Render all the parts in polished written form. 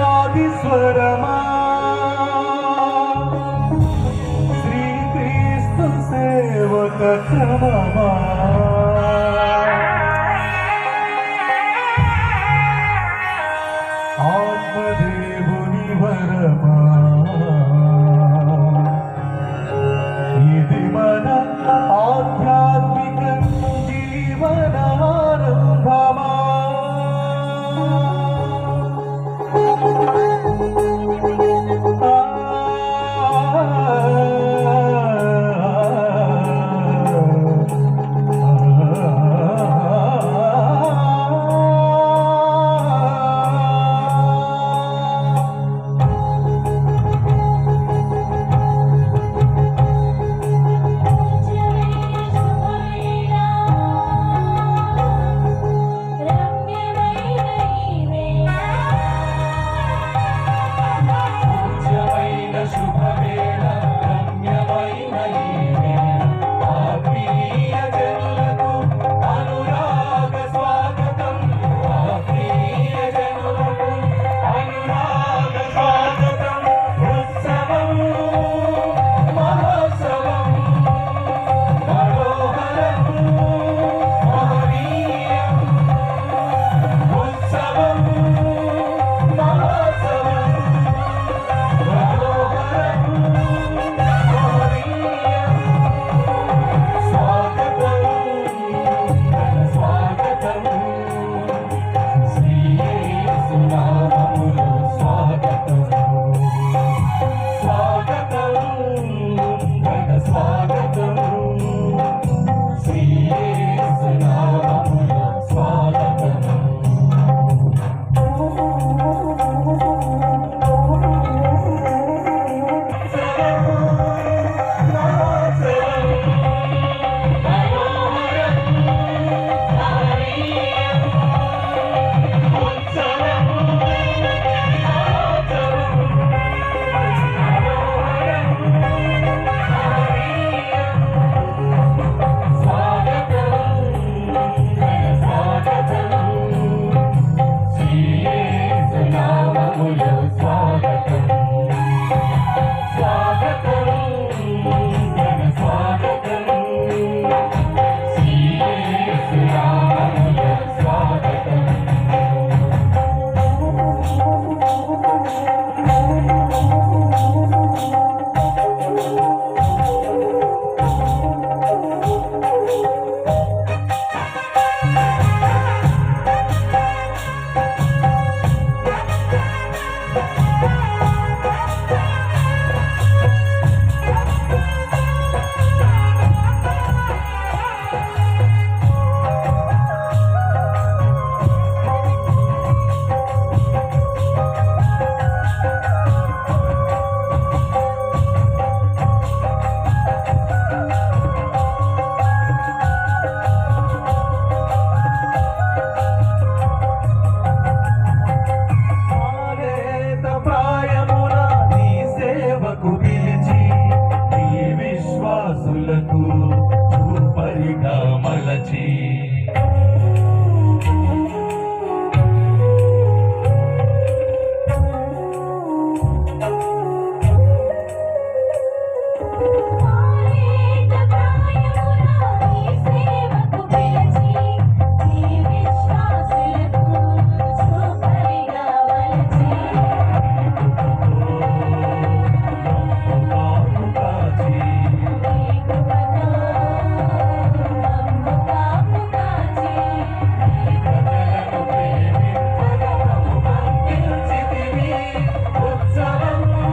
ఆదిస్వరమా శ్రీక్రీస్తు సేవక క్రమమా ఆత్మదేవుని వరమా ఇది మన ఆధ్యాత్మిక జీవనారంభమా చూపరిగా మలచి ఉత్సవం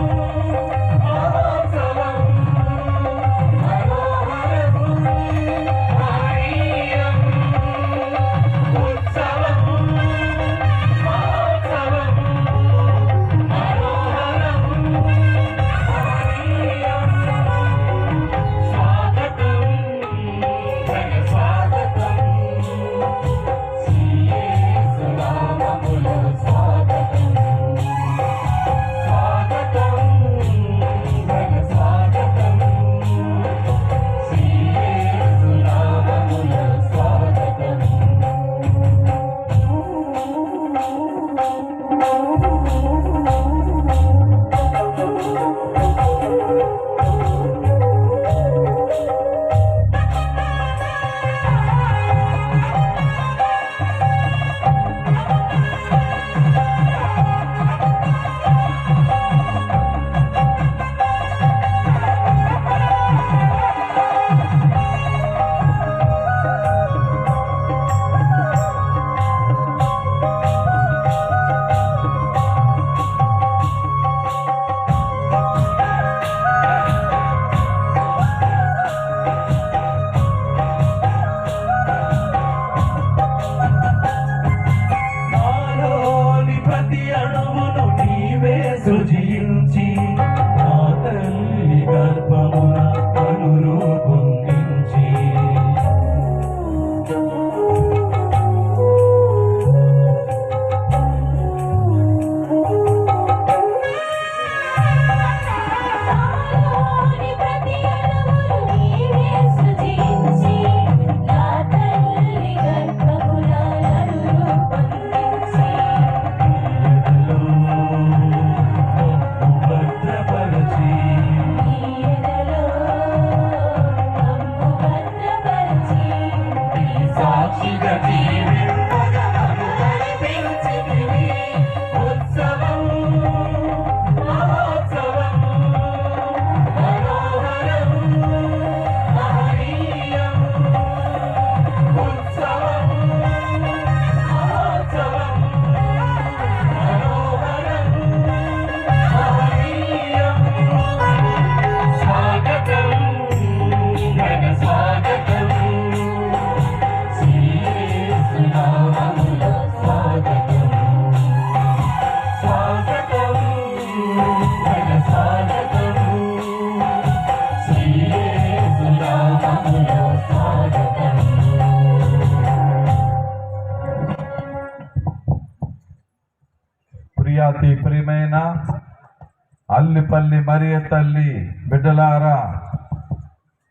అల్లిపల్లి మరియ తల్లి బిడ్డలారా,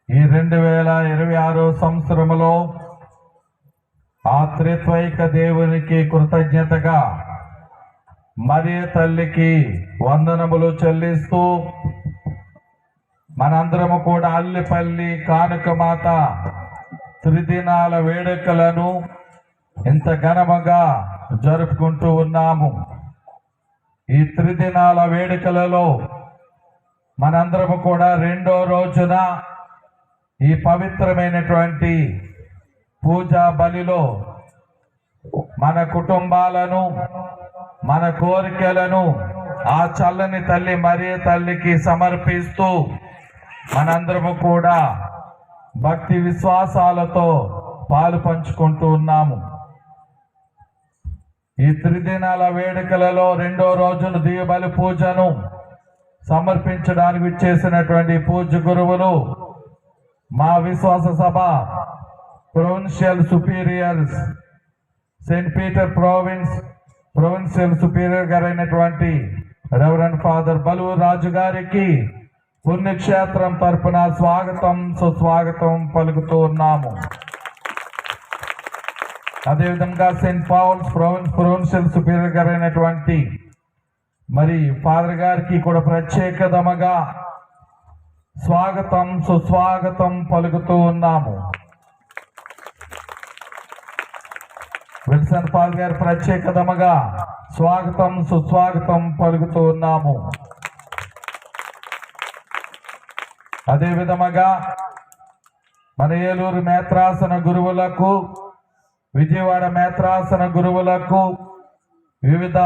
ఈ 2026 సంవత్సరంలో ఆ త్రిత్వైక దేవునికి కృతజ్ఞతగా మరియ తల్లికి వందనములు చెల్లిస్తూ మనందరము కూడా అల్లిపల్లి కానుక మాత త్రిదినాల వేడుకలను ఇంత ఘనముగా జరుపుకుంటూ ఉన్నాము. ఈ త్రిదినాల వేడుకలలో మనందరము కూడా రెండో రోజున ఈ పవిత్రమైనటువంటి పూజా బలిలో మన కుటుంబాలను, మన కోరికలను ఆ చల్లని తల్లి మరియ తల్లికి సమర్పిస్తూ మనందరము కూడా భక్తి విశ్వాసాలతో పాలు పంచుకుంటూ ఉన్నాము. ఈ త్రిదినాల వేడుకలలో రెండో రోజున దివ్యబలి పూజను సమర్పించడానికి విచ్చేసినటువంటి పూజ్య గురువులు, మా విశ్వాస సభ provincial superiors, saint Peter provincial superior గారైనటువంటి రెవరెండ్ ఫాదర్ బలువు రాజు గారికి పుణ్యక్షేత్రం తరపున స్వాగతం సుస్వాగతం పలుకుతూ ఉన్నాము. అదేవిధంగా సెయింట్ పాల్స్ ప్రొవిన్షియల్ సుపీరియర్ గారైనటువంటి మరి ఫాదర్ గారికి కూడా ప్రత్యేకతగా స్వాగతం సుస్వాగతం పలుకుతూ ఉన్నాము. విల్సన్ పాల్ గారి ప్రత్యేకతగా స్వాగతం సుస్వాగతం పలుకుతూ ఉన్నాము. అదే విధముగా మన ఏలూరు మేత్రాసన గురువులకు, విజయవాడ మేత్రాసన గురువులకు, వివిధ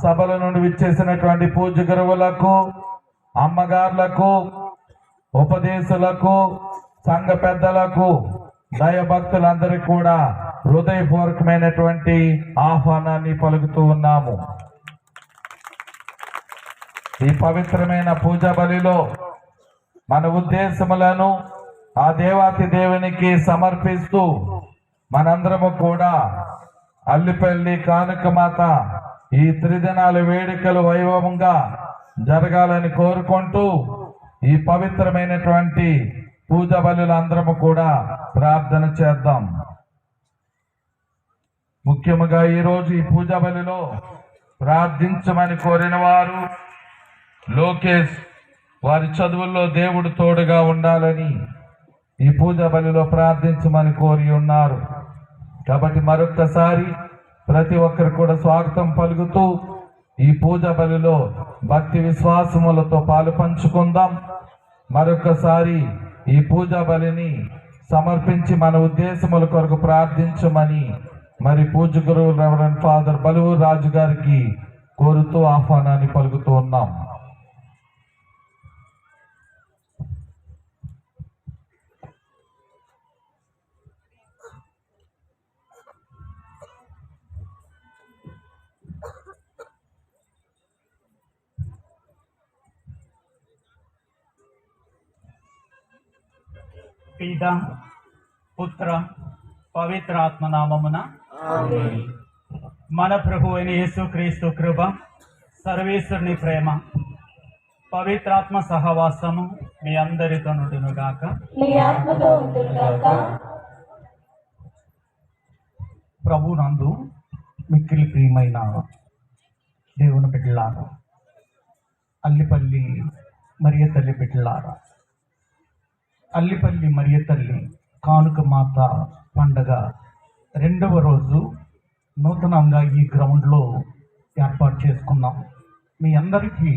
సభల నుండి విచ్చేసినటువంటి పూజ్య గురువులకు, అమ్మగారులకు, ఉపదేశులకు, సంఘ పెద్దలకు, దైవభక్తులందరికీ కూడా హృదయపూర్వకమైనటువంటి ఆహ్వానాన్ని పలుకుతూ ఉన్నాము. ఈ పవిత్రమైన పూజా బలిలో మన ఉద్దేశములను ఆ దేవాతి దేవునికి సమర్పిస్తూ మనందరము కూడా అల్లిపల్లి కానుక మాత ఈ త్రిదినాల వేడుకలు వైభవంగా జరగాలని కోరుకుంటూ ఈ పవిత్రమైనటువంటి పూజా బలులు అందరము కూడా ప్రార్థన చేద్దాం. ముఖ్యముగా ఈరోజు ఈ పూజా బలిలో ప్రార్థించమని కోరిన వారు లోకేష్, వారి చదువుల్లో దేవుడు తోడుగా ఉండాలని ఈ పూజా బలిలో ప్రార్థించమని కోరి ఉన్నారు. కాబట్టి మరొక్కసారి ప్రతి ఒక్కరు కూడా స్వాగతం పలుకుతూ ఈ పూజా బలిలో భక్తి విశ్వాసములతో పాలు పంచుకుందాం. మరొకసారి ఈ పూజా బలిని సమర్పించి మన ఉద్దేశముల కొరకు ప్రార్థించమని మరి పూజ్య గురువు రెవరెండ్ ఫాదర్ బలువు రాజు గారికి కోరుతూ ఆహ్వానాన్ని పలుకుతూ ఉన్నాం. పితా పుత్ర పవిత్ర ఆత్మ నామమున మన ప్రభు అయిన యేసుక్రీస్తు కృప, సర్వేశ్వరుని ప్రేమ, పవిత్రాత్మ సహవాసము మీ అందరితో నుండును గాక. ప్రభు నందు మిక్కిలి ప్రియమైన దేవుని బిడ్డలారా, అల్లిపల్లి మరియ తల్లి బిడ్డలారా, అల్లిపల్లి మరియ తల్లి కానుక మాత పండగ రెండవ రోజు నూతనంగా ఈ గ్రౌండ్లో ఏర్పాటు చేసుకున్నాం. మీ అందరికీ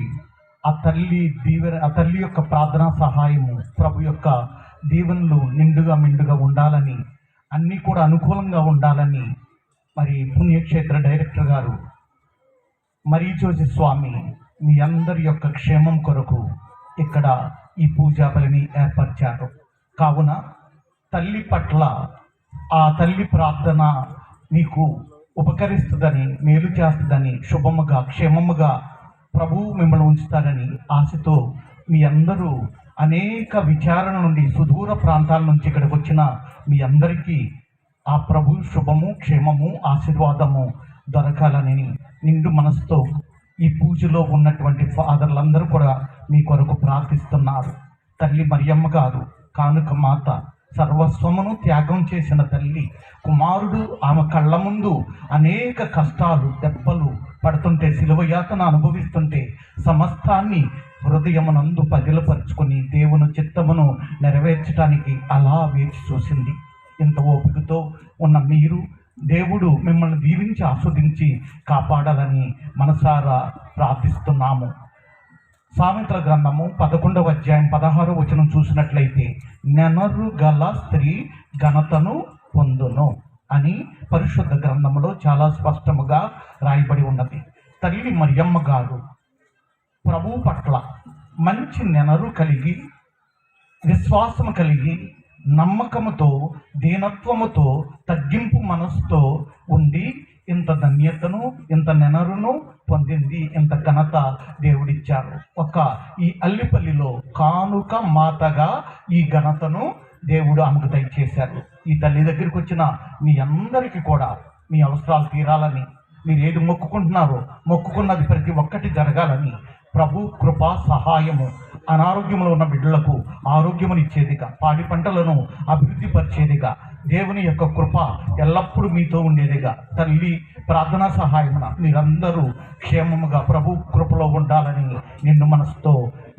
ఆ తల్లి యొక్క ప్రార్థనా సహాయము, ప్రభు యొక్క దీవెనలు నిండుగా ఉండాలని, అన్నీ కూడా అనుకూలంగా ఉండాలని మరి పుణ్యక్షేత్ర డైరెక్టర్ గారు మరీజోజి స్వామి మీ అందరి యొక్క క్షేమం కొరకు ఇక్కడ ఈ పూజా బలిని ఏర్పరిచారు. కావున తల్లి పట్ల ఆ తల్లి ప్రార్థన మీకు ఉపకరిస్తుందని, మేలు చేస్తుందని, శుభముగా క్షేమముగా ప్రభువు మిమ్మల్ని ఉంచుతారని ఆశతో మీ అందరూ అనేక విచారణ నుండి, సుదూర ప్రాంతాల నుంచి ఇక్కడికి వచ్చిన మీ అందరికీ ఆ ప్రభు శుభము, క్షేమము, ఆశీర్వాదము దొరకాలని నిండు మనసుతో ఈ పూజలో ఉన్నటువంటి ఫాదర్లందరూ కూడా మీ కొరకు ప్రార్థిస్తున్నారు. తల్లి మరియమ్మ గారు కానుక మాత సర్వస్వమును త్యాగం చేసిన తల్లి, కుమారుడు ఆమె కళ్ళ ముందు అనేక కష్టాలు దెబ్బలు పడుతుంటే, శిలువ యాతన అనుభవిస్తుంటే సమస్తాన్ని హృదయమునందు పదిలపరుచుకొని దేవుని చిత్తమును నెరవేర్చడానికి అలా వేచి చూసింది. ఇంత ఓపికతో ఉన్న మీరు దేవుడు మిమ్మల్ని దీవించి ఆస్వాదించి కాపాడాలని మనసారా ప్రార్థిస్తున్నాము. సామెతల గ్రంథము 11వ అధ్యాయం 16వ వచనం చూసినట్లయితే, నెనరు గల స్త్రీ ఘనతను పొందును అని పరిశుద్ధ గ్రంథంలో చాలా స్పష్టముగా రాయబడి ఉన్నది. తల్లి మరియమ్మ గారు ప్రభువు పట్ల మంచి నెనరు కలిగి, విశ్వాసము కలిగి, నమ్మకముతో, దీనత్వముతో, తగ్గింపు మనసుతో ఉండి ఇంత ధన్యతను, ఇంత నెనరును పొందింది. ఇంత ఘనత దేవుడిచ్చారు. ఈ అల్లిపల్లిలో కానుక మాతగా ఈ ఘనతను దేవుడు ఆమెకు దయచేశారు. ఈ తల్లి దగ్గరికి వచ్చిన మీ అందరికీ కూడా మీ అవసరాలు తీరాలని, మీరు ఏది మొక్కుకుంటున్నారో మొక్కుకున్నది ప్రతి ఒక్కటి జరగాలని ప్రభు కృప సహాయము, అనారోగ్యంలో ఉన్న బిడ్డలకు ఆరోగ్యమునిచ్చేదిగా, పాడి పంటలను అభివృద్ధి పరిచేదిగా, దేవుని యొక్క కృప ఎల్లప్పుడూ మీతో ఉండేదిగా, తల్లి ప్రార్థనా సహాయమున మీరందరూ క్షేమముగా ప్రభు కృపలో ఉండాలని నిన్ను మనసుతో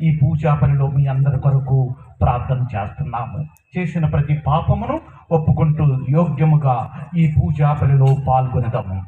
ఈ పూజా పనిలో మీ అందరి కొరకు ప్రార్థన చేస్తున్నాము. చేసిన ప్రతి పాపమును ఒప్పుకుంటూ యోగ్యముగా ఈ పూజా పనిలో పాల్గొనదాము.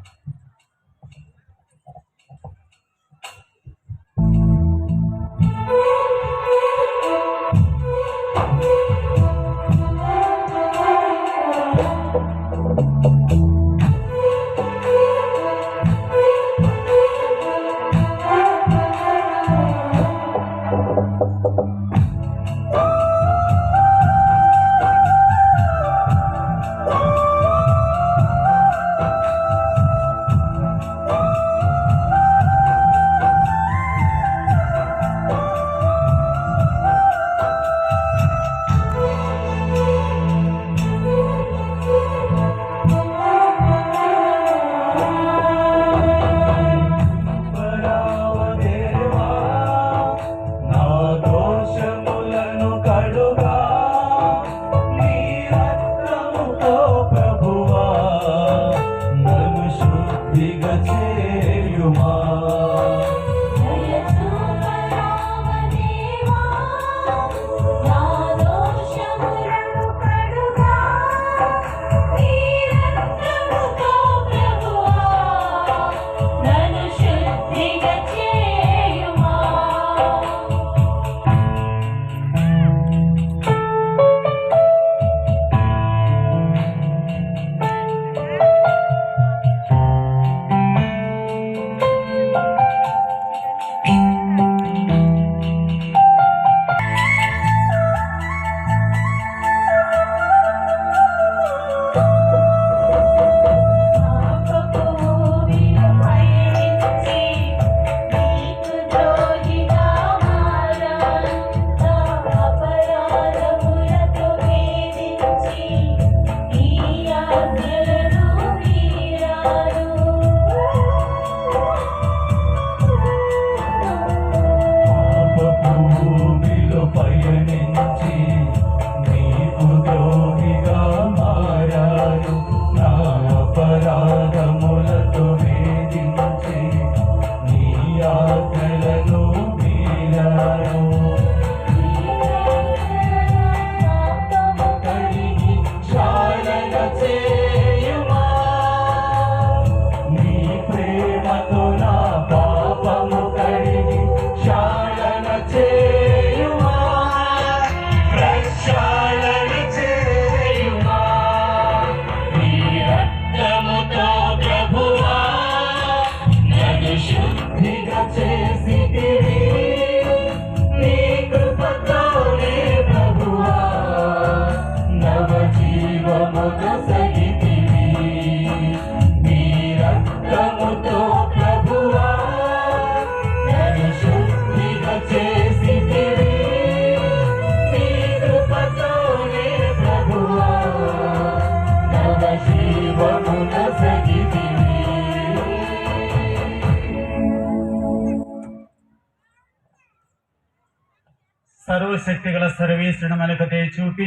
సర్వశక్తి గల సర్వేశ్వరుడు మనకు చూపి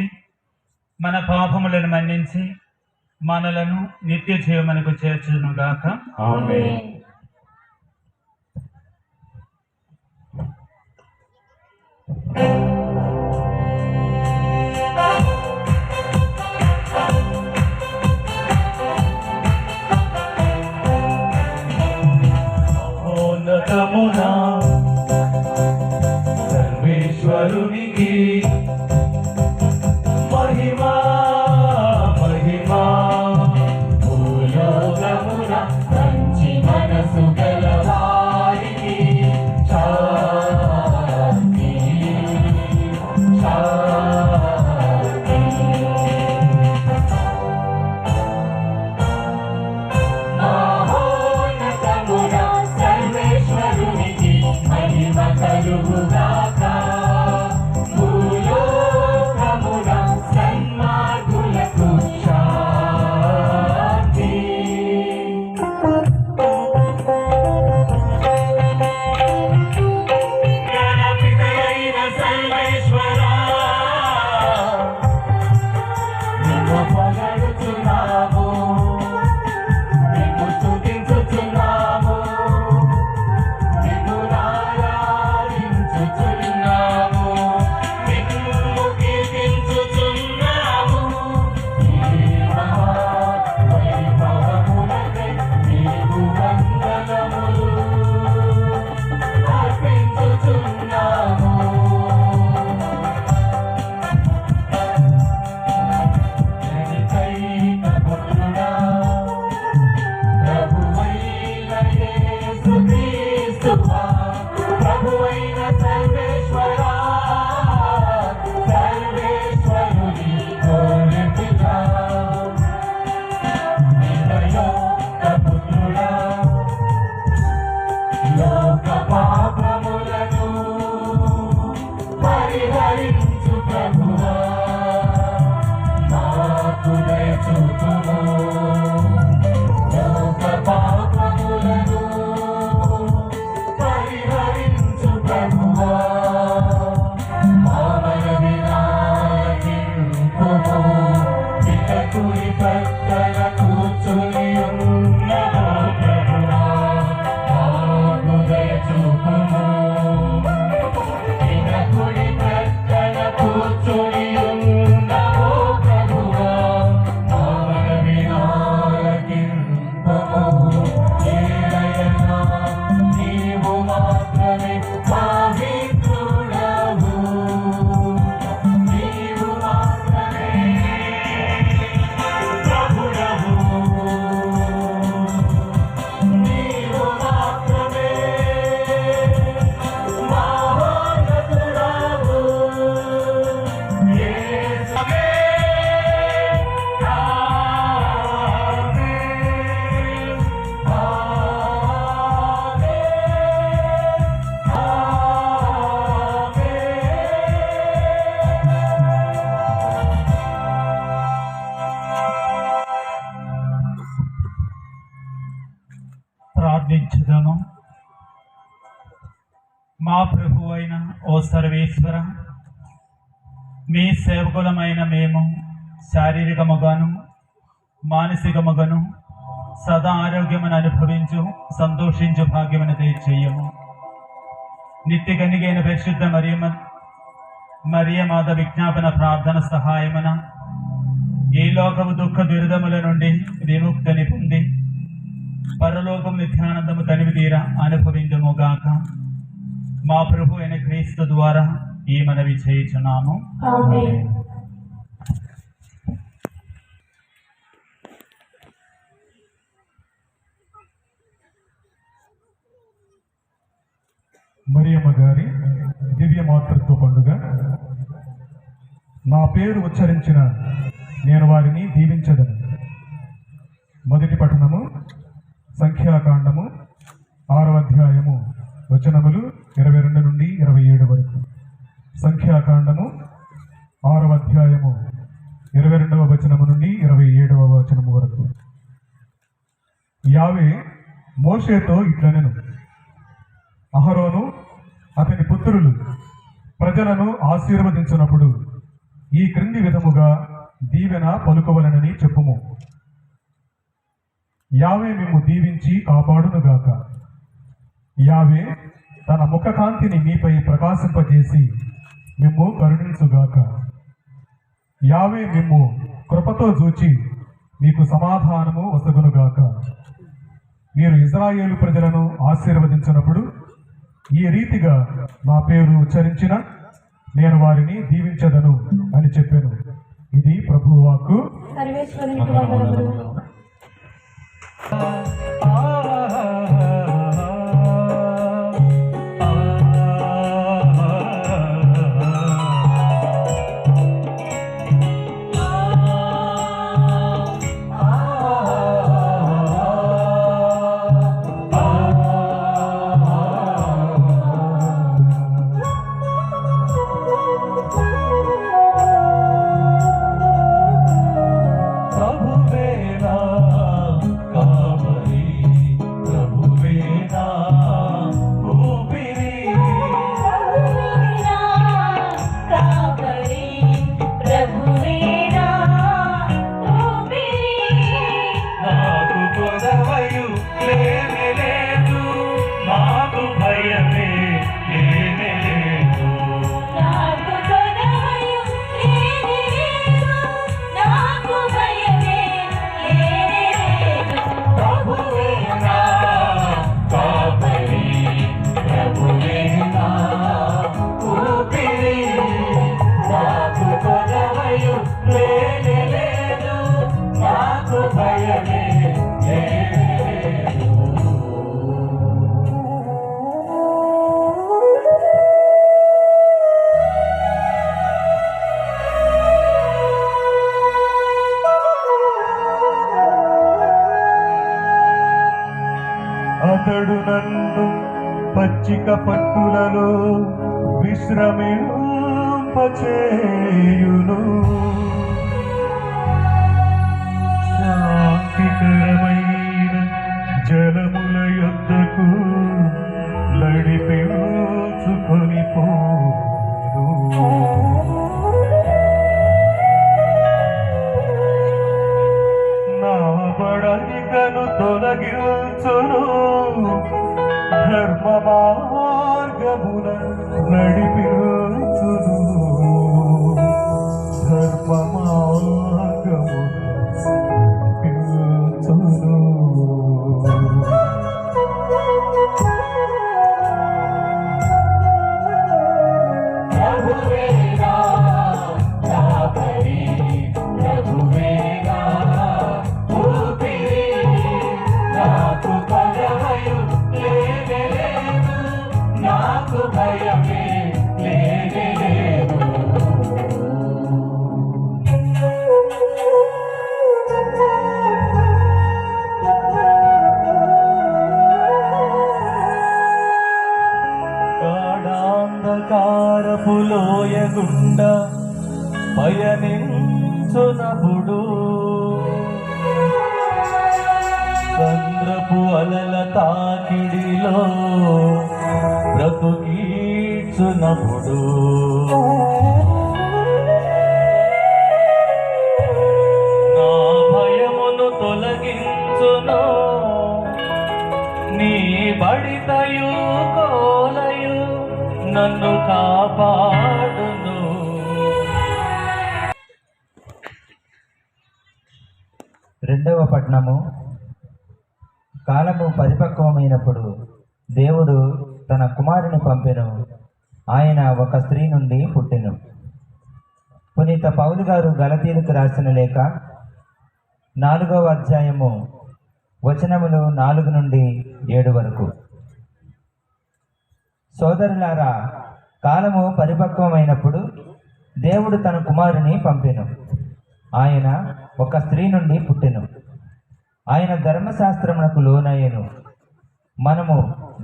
మన పాపములను మన్నించి మనలను నిత్య జీవమునకు చేర్చును గాక. ఆమేన్. మహోన్నతమున సర్వేశ్వరునికి మహిమా మహిమా, భూలోకమున మంచి మనసు గలవారికి శాంతి శాంతి. మహోన్నతమున సర్వేశ్వరునికి మహిమ కలుగుగాక. భూలోకమున సన్మార్గులకు శాంతి. జ్ఞానపితయైన సర్వేశ్వరా, నిన్ను పొగడుచున్నాము, నిన్ను స్తుతించుచున్నాము, నిన్ను ఆరాధించుచున్నాము, నిన్ను కీర్తించుచున్నాము. నీ మహావైభవములకై నీకు వందనములు అర్పించుచున్నాము. జనితైన పుత్రుడా, ప్రభువైన యేసు క్రీస్తువా, ప్రభువైన సర్వేశ్వరా, సర్వేశ్వరుని గొర్రెపిల్లా, నిలయొక్క పుత్రుడా, లోక పాపములను పరిహరించు ప్రభువా, మాకు దయచూపుము. లోక పాపములను పరిహరించు ప్రభువా, మానవ వినాయకుము. పితకుడి ప్రక్కన కూర్చుని ఉన్నదో ప్రభువా, మాకు దయచూపుము. పితకుడి ప్రక్కన కూర్చుని ఉన్నదో ప్రభువా, మానవ వినాయకుము. ఏలయనా నీవు మాత్రమే పవిత్రుడవు, నీవు మాత్రమే ప్రభుడవు, నీవు మాత్రమే మహోన్నతుడవు. యేసువే ప్రార్థించుదాము. మా ప్రభు అయిన ఓ సర్వేశ్వర, మీ సేవకులమైన మేము శారీరకముగాను మానసికముగాను సదా ఆరోగ్యమును అనుభవించు సంతోషించు భాగ్యమును దయచేయము. నిత్య కనిగైన పరిశుద్ధ మరియమాత విజ్ఞాపన ప్రార్థన సహాయమున ఈ లోకము దుఃఖ దురిదముల నుండి విముక్తిని పొంది పరలోకం నిత్యానందము తనివి తీర అనుభవిందుముగాక. మా ప్రభు అయిన క్రీస్తు ద్వారా ఈ మనవి చేయుచున్నాము. ఆమేన్. మరియమ్మ గారి దివ్య మాతృత్వ పండుగ. నా పేరు ఉచ్చరించిన నేను వారిని దీవించదను. మొదటి పఠనము సంఖ్యాకాండము 6వ అధ్యాయము వచనములు 22 నుండి 27 వరకు. సంఖ్యాకాండము 6వ అధ్యాయము 22వ వచనము నుండి 27వ వచనము వరకు. యావే మోషేతో ఇట్లనెను, అహరోను అతని పుత్రులు ప్రజలను ఆశీర్వదించినప్పుడు ఈ క్రింది విధముగా దీవెన పలుకవలనని చెప్పుము. యావే మిమ్ము దీవించి కాపాడునుగాక. యావే తన ముఖకాంతిని మీపై ప్రకాశింపజేసి మిమ్ము కరుణించుగాక. యావే మిమ్ము కృపతో చూచి మీకు సమాధానము వసగునుగాక. మీరు ఇజ్రాయేలు ప్రజలను ఆశీర్వదించినప్పుడు ఈ రీతిగా నా పేరు ఉచ్చరించిన నేను వారిని దీవించదను అని చెప్పాను. ఇది ప్రభువు వాక్కు. సర్వేశ్వరునికి వందనములు. అతడు నన్ను పచ్చిక పట్టులలో విశ్రమింపచేయును. శాంతికరమైన జలముల యొద్దకు నడిపించుకొని పోను. నా బడలికను తొలగించును. ధర్మ మార్గమున నడిపించును. ధర్మ మార్గమున నడిపించును. గాఢాంధకారపు లోయ గుండా పయనించునప్పుడు సంద్రపు అలల తాకిడిలో బ్రతుకీచునప్పుడు నా భయమును తొలగించును. నీ బడితయు కోలయు నన్ను కాపాడును. రెండవ పట్టణము. కాలము పరిపక్వమైనప్పుడు దేవుడు తన కుమారుని పంపెను. ఆయన ఒక స్త్రీ నుండి పుట్టెను. పునీత పౌలు గారు గలతీయులకు రాసిన లేఖ 4వ అధ్యాయము వచనములు 4 నుండి 7 వరకు. సోదరులారా, కాలము పరిపక్వమైనప్పుడు దేవుడు తన కుమారుని పంపెను. ఆయన ఒక స్త్రీ నుండి పుట్టెను. ఆయన ధర్మశాస్త్రమునకు లోనయ్యెను. మనము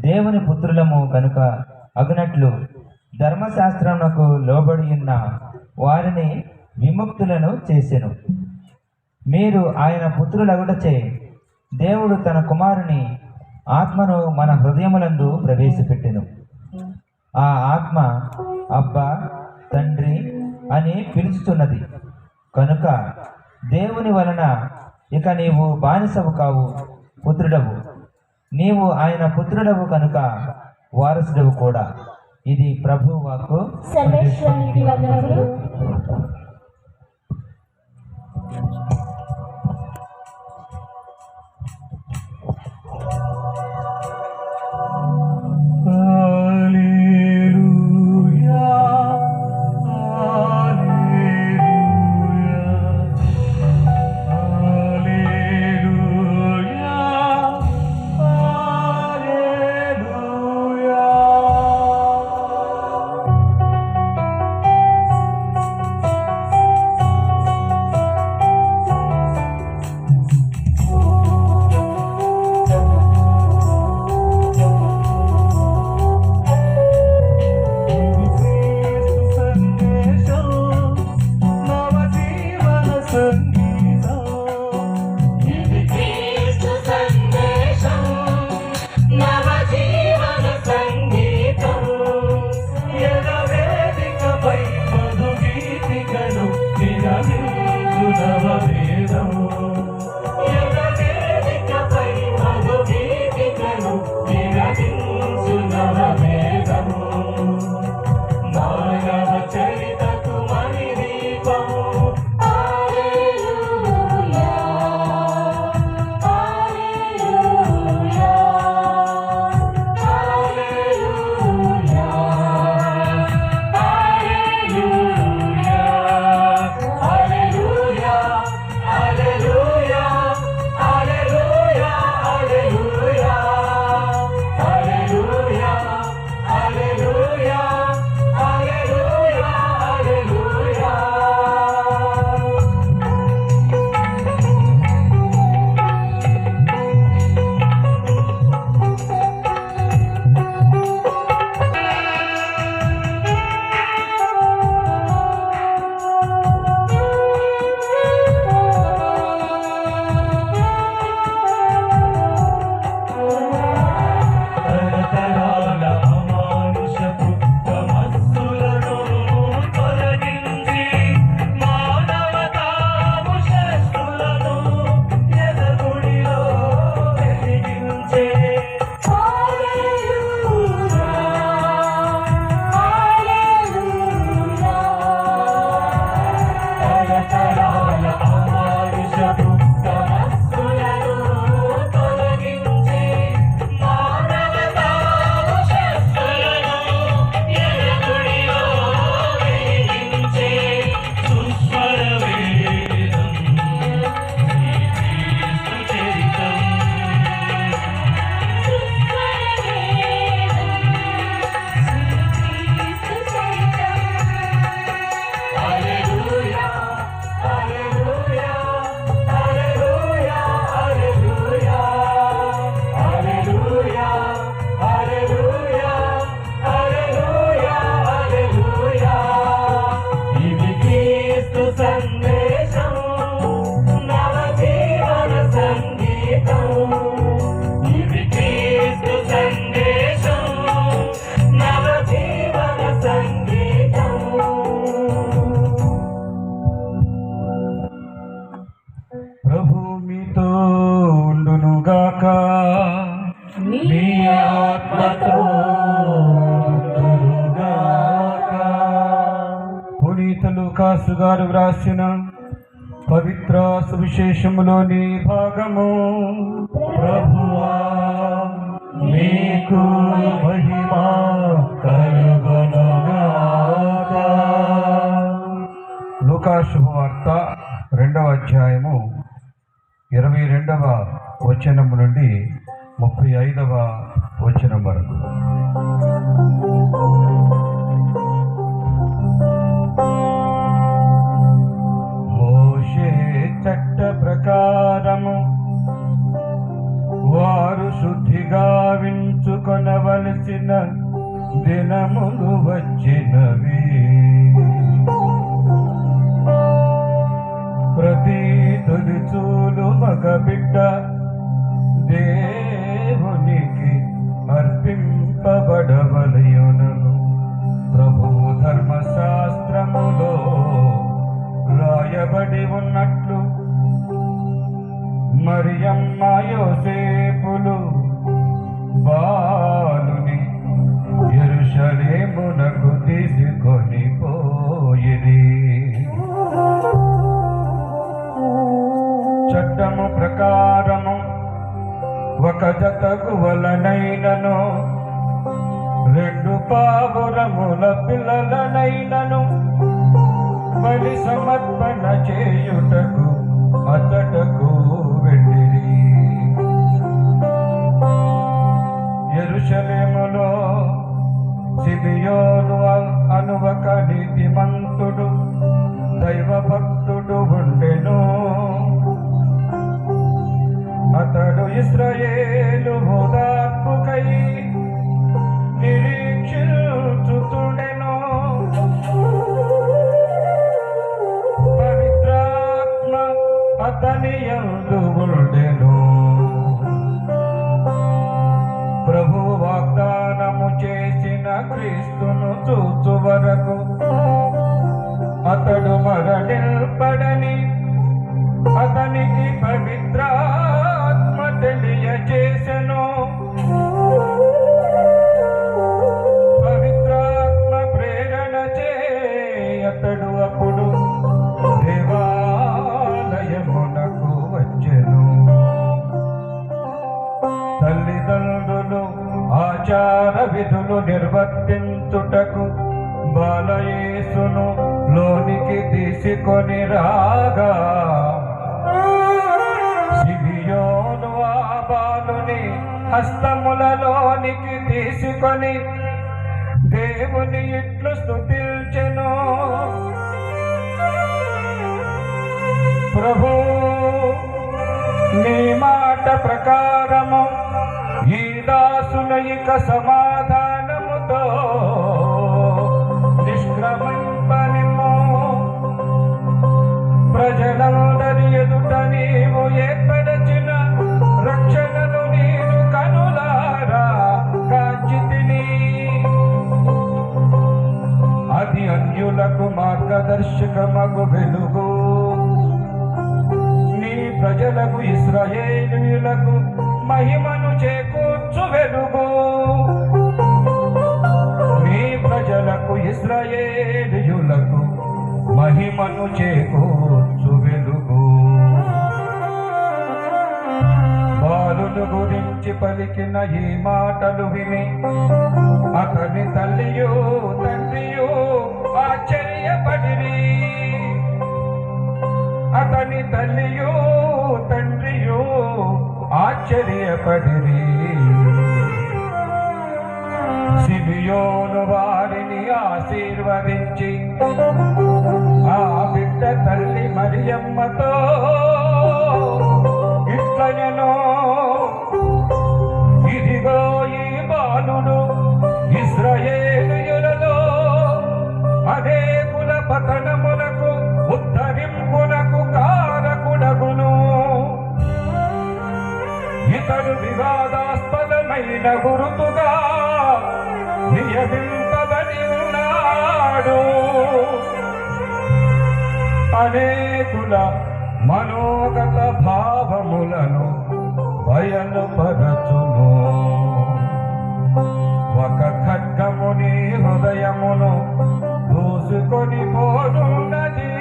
దేవుని పుత్రులము కనుక అగునట్లు ధర్మశాస్త్రమునకు లోబడి ఉన్న వారిని విముక్తులను చేసెను. మీరు ఆయన పుత్రులగుటచే దేవుడు తన కుమారుని ఆత్మను మన హృదయములందు ప్రవేశపెట్టెను. ఆ ఆత్మ అబ్బా తండ్రి అని పిలుచుతున్నది. కనుక దేవుని వలన ఇక నీవు బానిసవు కావు, పుత్రుడవు. నీవు ఆయన పుత్రుడవు కనుక వారసుడవు కూడా. ఇది ప్రభువు వాక్కు. సర్వేశ్వరునికి వందనములు. లూకాసు గారు వ్రాసిన పవిత్ర సువిశేషములోని భాగము. ప్రభువా నీకు మహిమ కలుగునుగాక. లూకాసు శుభవార్త 2వ అధ్యాయము 22వ వచనము నుండి 35వ వచనం వరకు. మోషే చట్ట ప్రకారము వారు శుద్ధిగా వించుకొనవలసిన దినములు వచ్చినవి. ప్రతి తొలిచూలు మగబిడ్డ దేవునికి అర్పింపబడవలయును. ధర్మశాస్త్రములో రాయబడి ఉన్నట్లు మరియమ్మ యోసేపులు బాలుని యెరూషలేమునకు తీసుకొని పోయిరి. చట్టము ప్రకారము ఒక జత గువ్వలనైనను 2 పావురముల పిల్లలనైనను బలి సమర్పణ చేయుటకు అతడకు వెళ్ళిరి. యెరూషలేములో సిమియోను అను ఒక నీతిమంతుడు దైవభక్తుడు ఉండెను. అతడు ఇశ్రాయేలు ఓదార్పుకై నిరీక్షించుచుండెను. పవిత్రాత్మ అతని యందు ఉండెను. ప్రభు వాగ్దానము చేసిన క్రీస్తును చూచు వరకు అతడు మరణింపడని అతనికి పవిత్రాత్మ తెలియజేసెను. పవిత్రాత్మ ప్రేరణ చే అతడు అప్పుడు దేవాలయమునకు వచ్చెను. తల్లిదండ్రులు ఆచార విధులు నిర్వర్తించుటకు బాలయేసును లోనికి తీసుకొని రాగా సిమియోను ఆ బాలుని హస్తములలోనికి తీసుకొని దేవుని ఇట్లు స్తుతించెను. ప్రభు నీ మాట ప్రకారము ఈ దాసుల ఇక సమాధానముతో నిష్క్రమింపనిమ్ము. ప్రజలందరి ఎదుట నీవు ఏర్పరచిన రక్షణను నేను కనులారా కాంచితిని. అది అన్యులకు మార్గదర్శకమగు వెలుగు. నీ ప్రజలకు ఇశ్రాయేలీయులకు మహిమను చేకూర్చు వెలుగు. నీ ప్రజలకు ఇశ్రాయేలీయులకు మహిమను చేకూర్చు వెలుగు. బాలుని గురించి పలికిన ఈ మాటలు విని అతని తల్లియు తండ్రియు ఆశ్చర్యపడిరి. అతని తల్లియు తండ్రియు ఆశ్చర్యపడిరి. సిమియోను వారిని ఆశీర్వదించి ఆ బిడ్డ తల్లి మరియమ్మతో ఇట్లనెను, ఇదిగో ఈ బాలుడు ఇశ్రాయేలీయులలో అనేకుల పతనములకు ఉద్ధరింపునకు కారకుడగును. ఇతడు వివాదాస్పదమైన గురుతుగా నియమింపబడి ఉన్నాడు. అనేకుల మనోగత భావములను బయలుపరచును. ఒక ఖడ్గముని హృదయమును దూసుకొని పోనున్నది.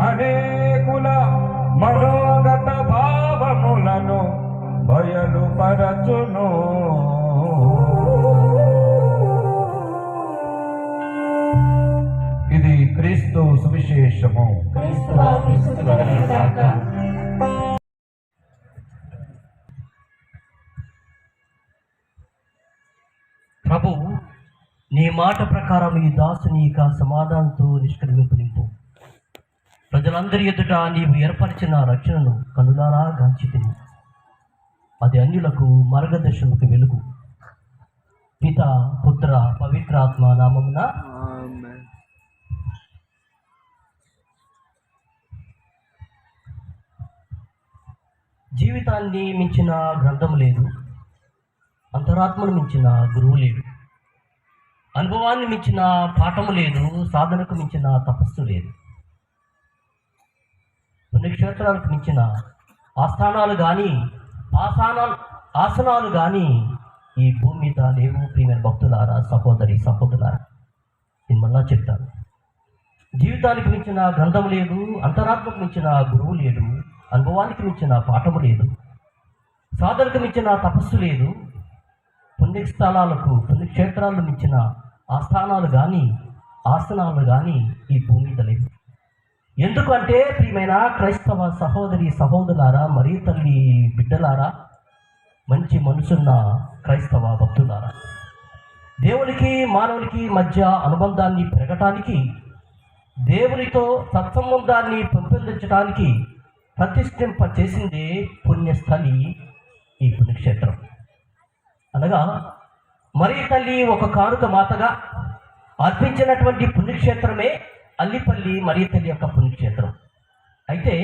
అనేకుల మనోగత భావములను బయలుపరచును. ఇది క్రీస్తు సువిశేషము. క్రీస్తువా క్రీస్తువలనగాక. ప్రభువు నీ మాట ప్రకారం ఈ దాసుని ఇక సమాధానంతో నిష్క్రమింపు. ప్రజలందరి ఎదుట నీవు ఏర్పరిచిన రక్షణను కనులారా గాంచితిని. అది అన్యులకు మార్గదర్శనకు వెలుగు. పిత పుత్ర పవిత్రాత్మ నామమున జీవితాన్ని మించిన గ్రంథం లేదు, అంతరాత్మను మించిన గురువు లేడు, అనుభవాన్ని మించిన పాఠము లేదు, సాధనకు మించిన తపస్సు లేదు, పుణ్యక్షేత్రాలకు మించిన ఆస్థానాలు కానీ ఆసనాలు కానీ ఈ భూమి మీద లేవు. ప్రియమైన భక్తులారా, సహోదరి సహోదరులారా, నేను మళ్ళా చెప్తాను, జీవితానికి మించిన గ్రంథం లేదు, అంతరాత్మకు మించిన గురువు లేడు, అనుభవానికి మించిన పాఠము లేదు, సాధనకు మించిన తపస్సు లేదు, పుణ్యక్షేత్రాలను మించిన ఆస్థానాలు కానీ ఆసనాలు కానీ ఈ భూమి మీద లేవు. ఎందుకంటే ప్రియమైన క్రైస్తవ సహోదరి సహోదరులారా, మరీ తల్లి బిడ్డలారా, మంచి మనసున్న క్రైస్తవ భక్తులారా, దేవునికి మానవునికి మధ్య అనుబంధాన్ని పెరగటానికి, దేవునితో సత్సంబంధాన్ని పెంపొందించడానికి ప్రతిష్ఠింప చేసిందే పుణ్యస్థలి ఈ పుణ్యక్షేత్రం. అనగా మరీ తల్లి ఒక కానుక మాతగా అర్పించినటువంటి పుణ్యక్షేత్రమే అల్లిపల్లి మరీ తల్లి యొక్క పుణ్యక్షేత్రం. అయితే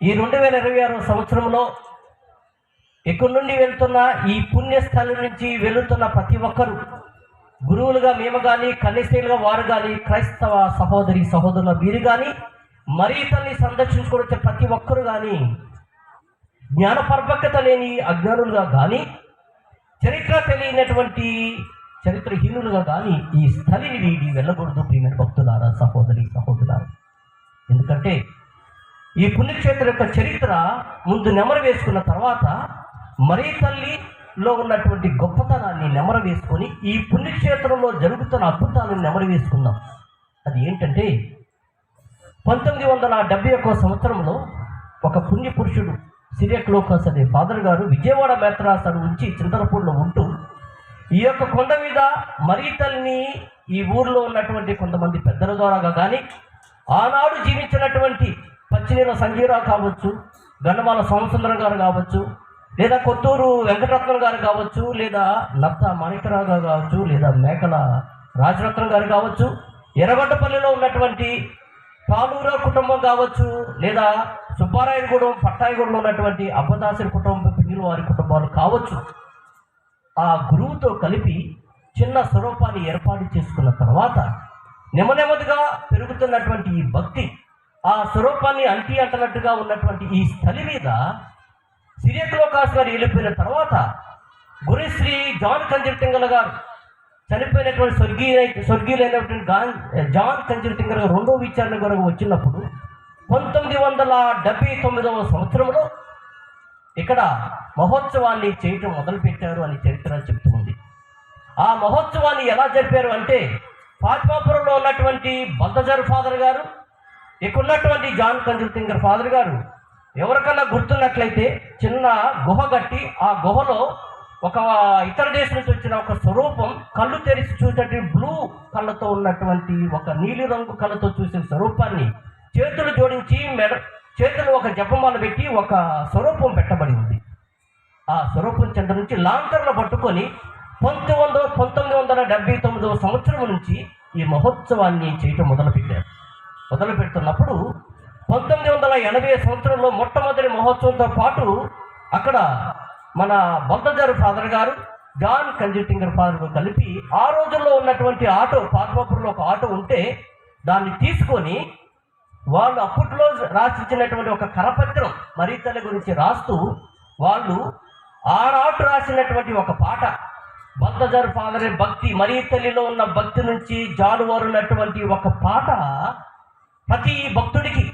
ఈ 2026 సంవత్సరంలో ఇక్కడి నుండి వెళ్తున్న ఈ పుణ్యస్థలం నుంచి వెళుతున్న ప్రతి ఒక్కరూ, గురువులుగా మేము కానీ, కన్యశ్రీలుగా వారు కానీ, క్రైస్తవ సహోదరి సహోదరుల వీరు కానీ, మరీ తల్లి సందర్శించుకుని వచ్చే ప్రతి ఒక్కరు కానీ, జ్ఞానపర్వకత లేని అజ్ఞానులుగా కానీ, చరిత్ర తెలియనటువంటి చరిత్రహీనులుగా కానీ ఈ స్థలిని వీడి వెళ్ళకూడదు. ప్రియమైన భక్తులారా, సహోదరి సహోదరులారా, ఎందుకంటే ఈ పుణ్యక్షేత్రం యొక్క చరిత్ర ముందు నెమరు వేసుకున్న తర్వాత మరీ తల్లిలో ఉన్నటువంటి గొప్పతనాన్ని నెమరు వేసుకొని ఈ పుణ్యక్షేత్రంలో జరుగుతున్న అద్భుతాలను నెమరు వేసుకుందాం. అది ఏంటంటే 1971 సంవత్సరంలో ఒక పుణ్య పురుషుడు సిరియక్లోకస్ అనే ఫాదర్ గారు విజయవాడ మేత్రాసనం నుంచి చింతలపూడిలో ఉంటూ ఈ యొక్క కొండ మీద మరీ తల్లిని ఈ ఊర్లో ఉన్నటువంటి కొంతమంది పెద్దల ద్వారా కానీ, ఆనాడు జీవించినటువంటి పచ్చినీల సంజీరావు కావచ్చు, గన్నమాల సోమసుందరం గారు కావచ్చు, లేదా కొత్తూరు వెంకటరత్నం గారు కావచ్చు, లేదా నత్త మాణిక్యరావు గారు కావచ్చు, లేదా మేకల రాజరత్నం గారు కావచ్చు, ఎర్రగొండపల్లిలో ఉన్నటువంటి పాలూరు కుటుంబం కావచ్చు, లేదా సుబ్బారాయుడుగూడెం పట్టాయిగూడలో ఉన్నటువంటి అబ్బదాసుని కుటుంబం, పిల్లలు వారి కుటుంబాలు కావచ్చు, ఆ గురువుతో కలిపి చిన్న స్వరూపాన్ని ఏర్పాటు చేసుకున్న తర్వాత నెమ్మదిగా పెరుగుతున్నటువంటి ఈ భక్తి, ఆ స్వరూపాన్ని అంటనట్టుగా ఉన్నటువంటి ఈ స్థలి మీద సిరియక్లోకాస్ గారు వెళ్ళిపోయిన తర్వాత గురుశ్రీ జాన్ కంజర్టింగల్ గారు చనిపోయినటువంటి స్వర్గీయులైనటువంటి జాన్ కంజర్టింగల్ గారు రెండో విచారణ కొరకు వచ్చినప్పుడు 1979 సంవత్సరంలో ఇక్కడ మహోత్సవాన్ని చేయటం మొదలుపెట్టారు అని చరిత్ర చెప్తుంది. ఆ మహోత్సవాన్ని ఎలా జరిపారు అంటే ఫాతిమాపురంలో ఉన్నటువంటి బల్తజర్ ఫాదర్ గారు, ఇక్కడ ఉన్నటువంటి జాన్ కంజర్టింగర్ ఫాదర్ గారు ఎవరికన్నా గుర్తున్నట్లయితే చిన్న గుహ కట్టి ఆ గుహలో ఒక ఇతర దేశం నుంచి వచ్చిన ఒక స్వరూపం కళ్ళు తెరిచి చూసేటువంటి బ్లూ కళ్ళతో ఉన్నటువంటి ఒక నీలి రంగు కళ్ళతో చూసిన స్వరూపాన్ని చేతులు జోడించి చేతులు ఒక జపమాల పెట్టి ఒక స్వరూపం పెట్టబడి ఉంది. ఆ స్వరూపం చెంత నుంచి లాంతర్లు పట్టుకొని 1979 సంవత్సరం నుంచి ఈ మహోత్సవాన్ని చేయటం మొదలుపెట్టారు. మొదలు పెడుతున్నప్పుడు 1980 సంవత్సరంలో మొట్టమొదటి మహోత్సవంతో పాటు అక్కడ మన బల్తజర్ ఫాదర్ గారు, జాన్ కంజర్టింగర్ ఫాదర్ కలిపి ఆ రోజుల్లో ఉన్నటువంటి ఆటో, ఫాతిమాపురంలో ఒక ఆటో ఉంటే దాన్ని తీసుకొని వాళ్ళు అప్పట్లో రాసిచ్చినటువంటి ఒక కరపత్రం మరీ తల్లి గురించి రాస్తూ వాళ్ళు ఆనాటు రాసినటువంటి ఒక పాట, బల్తజర్ ఫాదర్ భక్తి, మరీ తల్లిలో ఉన్న భక్తి నుంచి జాలువారున్నటువంటి ఒక పాట ప్రతి భక్తుడికి,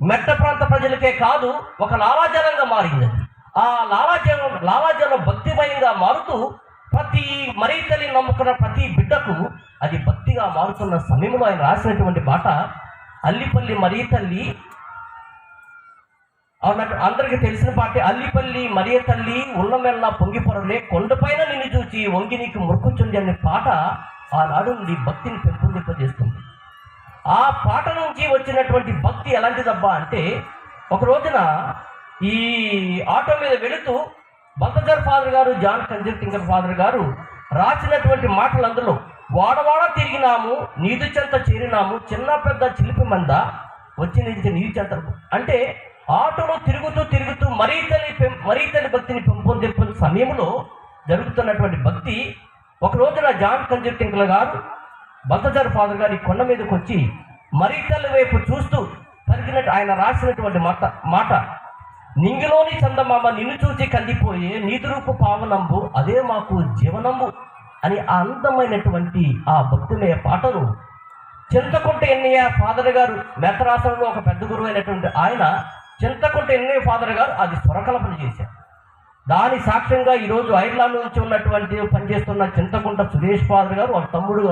మెట్ట ప్రాంత ప్రజలకే కాదు, ఒక లాలాజలంగా మారింది. ఆ లాలాజలం భక్తిమయంగా మారుతూ ప్రతి మరీ తల్లి నమ్ముకున్న ప్రతి బిడ్డకు అది భక్తిగా మారుతున్న సమయంలో ఆయన రాసినటువంటి పాట అల్లిపల్లి మరీ తల్లి. అందరికీ తెలిసిన పాటే. అల్లిపల్లి మరీ తల్లి ఉన్నమెల్లా పొంగిపొరలే, కొండపైన నిన్ను చూచి వంగి నీకు మొక్కుచుంది అనే పాట ఆనాడు నీ భక్తిని పెంపొందింపజేస్తుంది. ఆ పాట నుంచి వచ్చినటువంటి భక్తి ఎలాంటిదబ్బా అంటే, ఒక రోజున ఈ ఆటో మీద వెళుతూ బల్తజర్ ఫాదర్ గారు, జాన్ కంజర్టింగర్ ఫాదర్ గారు రాసినటువంటి మాటలు అందులో, వాడవాడ తిరిగినాము నీదు చెంత చేరినాము, చిన్న పెద్ద చిలిపి మంద వచ్చి నుంచి నీరు చెంత అంటే ఆటోలో తిరుగుతూ మరీ తల్లి భక్తిని పెంపొందించిన సమయంలో జరుగుతున్నటువంటి భక్తి ఒక రోజున జాన్ కంజర్టింగ్ల గారు బల్తజార్ ఫాదర్ గారి కొండ మీదకి వచ్చి మరీతల్లి వైపు చూస్తూ పలికినట్టు ఆయన రాసినటువంటి మాట నింగిలోని చందమామ నిన్ను చూసి కందిపోయే నీతిరూపు పావనంబు అదే మాకు జీవనంబు అని ఆ అందమైనటువంటి ఆ భక్తిమయ పాటను చింతకుంట ఎన్నయ్య ఫాదర్ గారు మెత్తరాసంలో ఒక పెద్ద గురువు అయినటువంటి ఆయన చింతకుంట ఎన్నయ్య ఫాదర్ గారు అది స్వరకల్పన చేశారు. దాని సాక్ష్యంగా ఈరోజు ఐర్లాండ్ నుంచి ఉన్నటువంటి పనిచేస్తున్న చింతకుంట సురేష్ ఫాదర్ గారు వాళ్ళ తమ్ముడు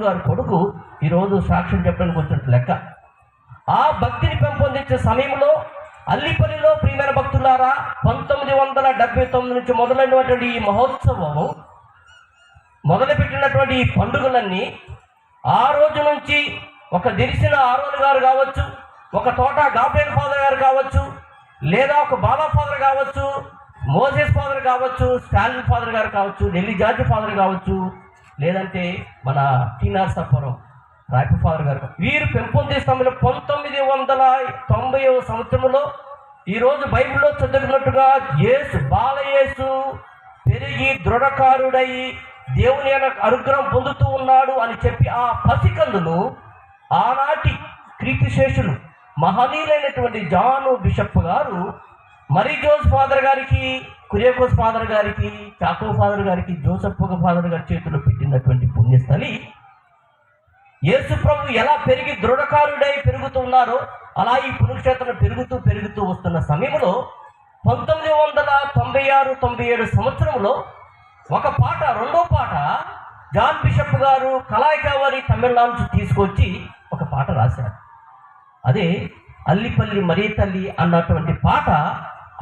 గారు కొడుకు ఈరోజు సాక్ష్యం చెప్పడానికి వచ్చినట్టు లెక్క. ఆ భక్తిని పెంపొందించే సమయంలో అల్లిపల్లిలో ప్రియమైన భక్తులారా 1979 నుంచి మొదలైనటువంటి ఈ మహోత్సవం మొదలుపెట్టినటువంటి ఈ పండుగలన్నీ ఆ రోజు నుంచి ఒక దిరిసిన ఆరోన్ గారు కావచ్చు, ఒక తోట గాబ్రియల్ ఫాదర్ గారు కావచ్చు, లేదా ఒక బాలా ఫాదర్ కావచ్చు, మోసెస్ ఫాదర్ కావచ్చు, స్టాలిన్ ఫాదర్ గారు కావచ్చు, నెల్లి జార్జి ఫాదర్ కావచ్చు, లేదంటే మన టీనార్ సఫరం రాయపు ఫాదర్ గారు, వీరు పెంపొందిస్తామని 1990వ సంవత్సరంలో ఈరోజు బైబిల్లో చదువుకున్నట్టుగా బాలయేసు పెరిగి దృఢకారుడై దేవుని అనుగ్రహం పొందుతూ ఉన్నాడు అని చెప్పి ఆ పసికందును ఆనాటి కీర్తిశేషులు మహనీయులైనటువంటి జాన్ బిషప్ గారు మరీ జోస్ ఫాదర్ గారికి, కురియాకోస్ ఫాదర్ గారికి, చాకో ఫాదర్ గారికి, జోసెఫ్ ఫాదర్ గారి చేతిలో పెట్టినటువంటి పుణ్యస్థలి యేసు ప్రభు ఎలా పెరిగి దృఢకారుడై పెరుగుతున్నారో అలా ఈ పుణ్యక్షేత్రం పెరుగుతూ వస్తున్న సమయంలో 1996-97 సంవత్సరంలో ఒక పాట, రెండో పాట జాన్ బిషప్ గారు కలాయికావరి తమిళనాడు నుంచి తీసుకొచ్చి ఒక పాట రాశారు. అదే అల్లిపల్లి మరీ తల్లి అన్నటువంటి పాట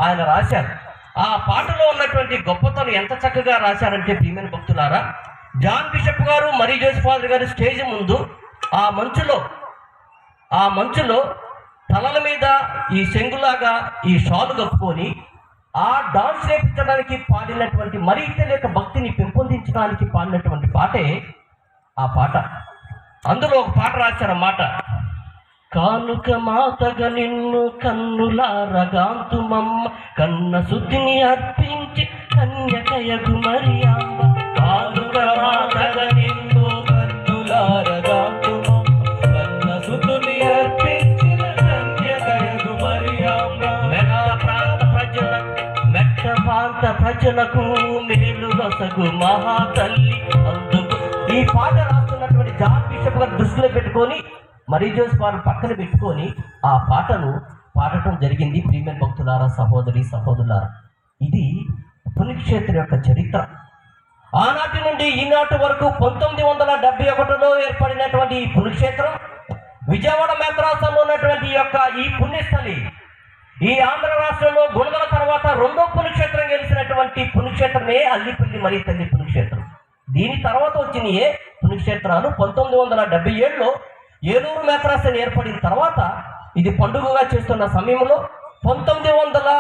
ఆయన రాశారు. ఆ పాటలో ఉన్నటువంటి గొప్పతనం ఎంత చక్కగా రాశారంటే ప్రియమైన భక్తులారా, జాన్ బిషప్ గారు మరీ జోసెఫ్ ఫాదర్ గారు స్టేజ్ ముందు ఆ మంచులో తలల మీద ఈ శంగులాగా ఈ షాలు కప్పుకొని ఆ డాన్స్ నేర్పించడానికి పాడినటువంటి మరీ తెలియక భక్తిని పెంపొందించడానికి పాడినటువంటి పాటే ఆ పాట. అందులో ఒక పాట రాశారన్నమాట. కానుక మాతగా నిన్ను కన్నులారగాంతుమమ్మ కన్న శుద్ధిని అర్పించి కన్యకయగు మరియమ్మ. కానుక మాతగా నిన్ను కన్నులారగాంతుమమ్మ కన్న శుద్ధిని అర్పించిన కన్యకయగు మరియమ్మ. మెట్ట ప్రాంత ప్రజలకు మేలు రసగు మహాతల్లి అందుకు. ఈ పాట రాస్తున్నటువంటి జాన్ బిషప్ గారు దృష్టిలో పెట్టుకొని మరీ జోస్ ఫాదర్ పక్కన పెట్టుకొని ఆ పాటను పాడటం జరిగింది. ప్రియమైన భక్తులారా, సహోదరులారా, ఇది పుణ్యక్షేత్రం యొక్క చరిత్ర. ఆనాటి నుండి ఈనాటి వరకు 1971లో ఏర్పడినటువంటి ఈ పుణ్యక్షేత్రం విజయవాడ మేత్రాసంలో ఉన్నటువంటి ఈ పుణ్యస్థలి ఈ ఆంధ్ర రాష్ట్రంలో గుణదల తర్వాత రెండో పుణ్యక్షేత్రం గెలిచినటువంటి పుణ్యక్షేత్రమే అల్లిపల్లి మరీ తల్లి పుణ్యక్షేత్రం. దీని తర్వాత వచ్చిన పుణ్యక్షేత్రాలు 1977లో ఏలూరు మేత్రాసన్ ఏర్పడిన తర్వాత ఇది పండుగగా చేస్తున్న సమయంలో 1971లో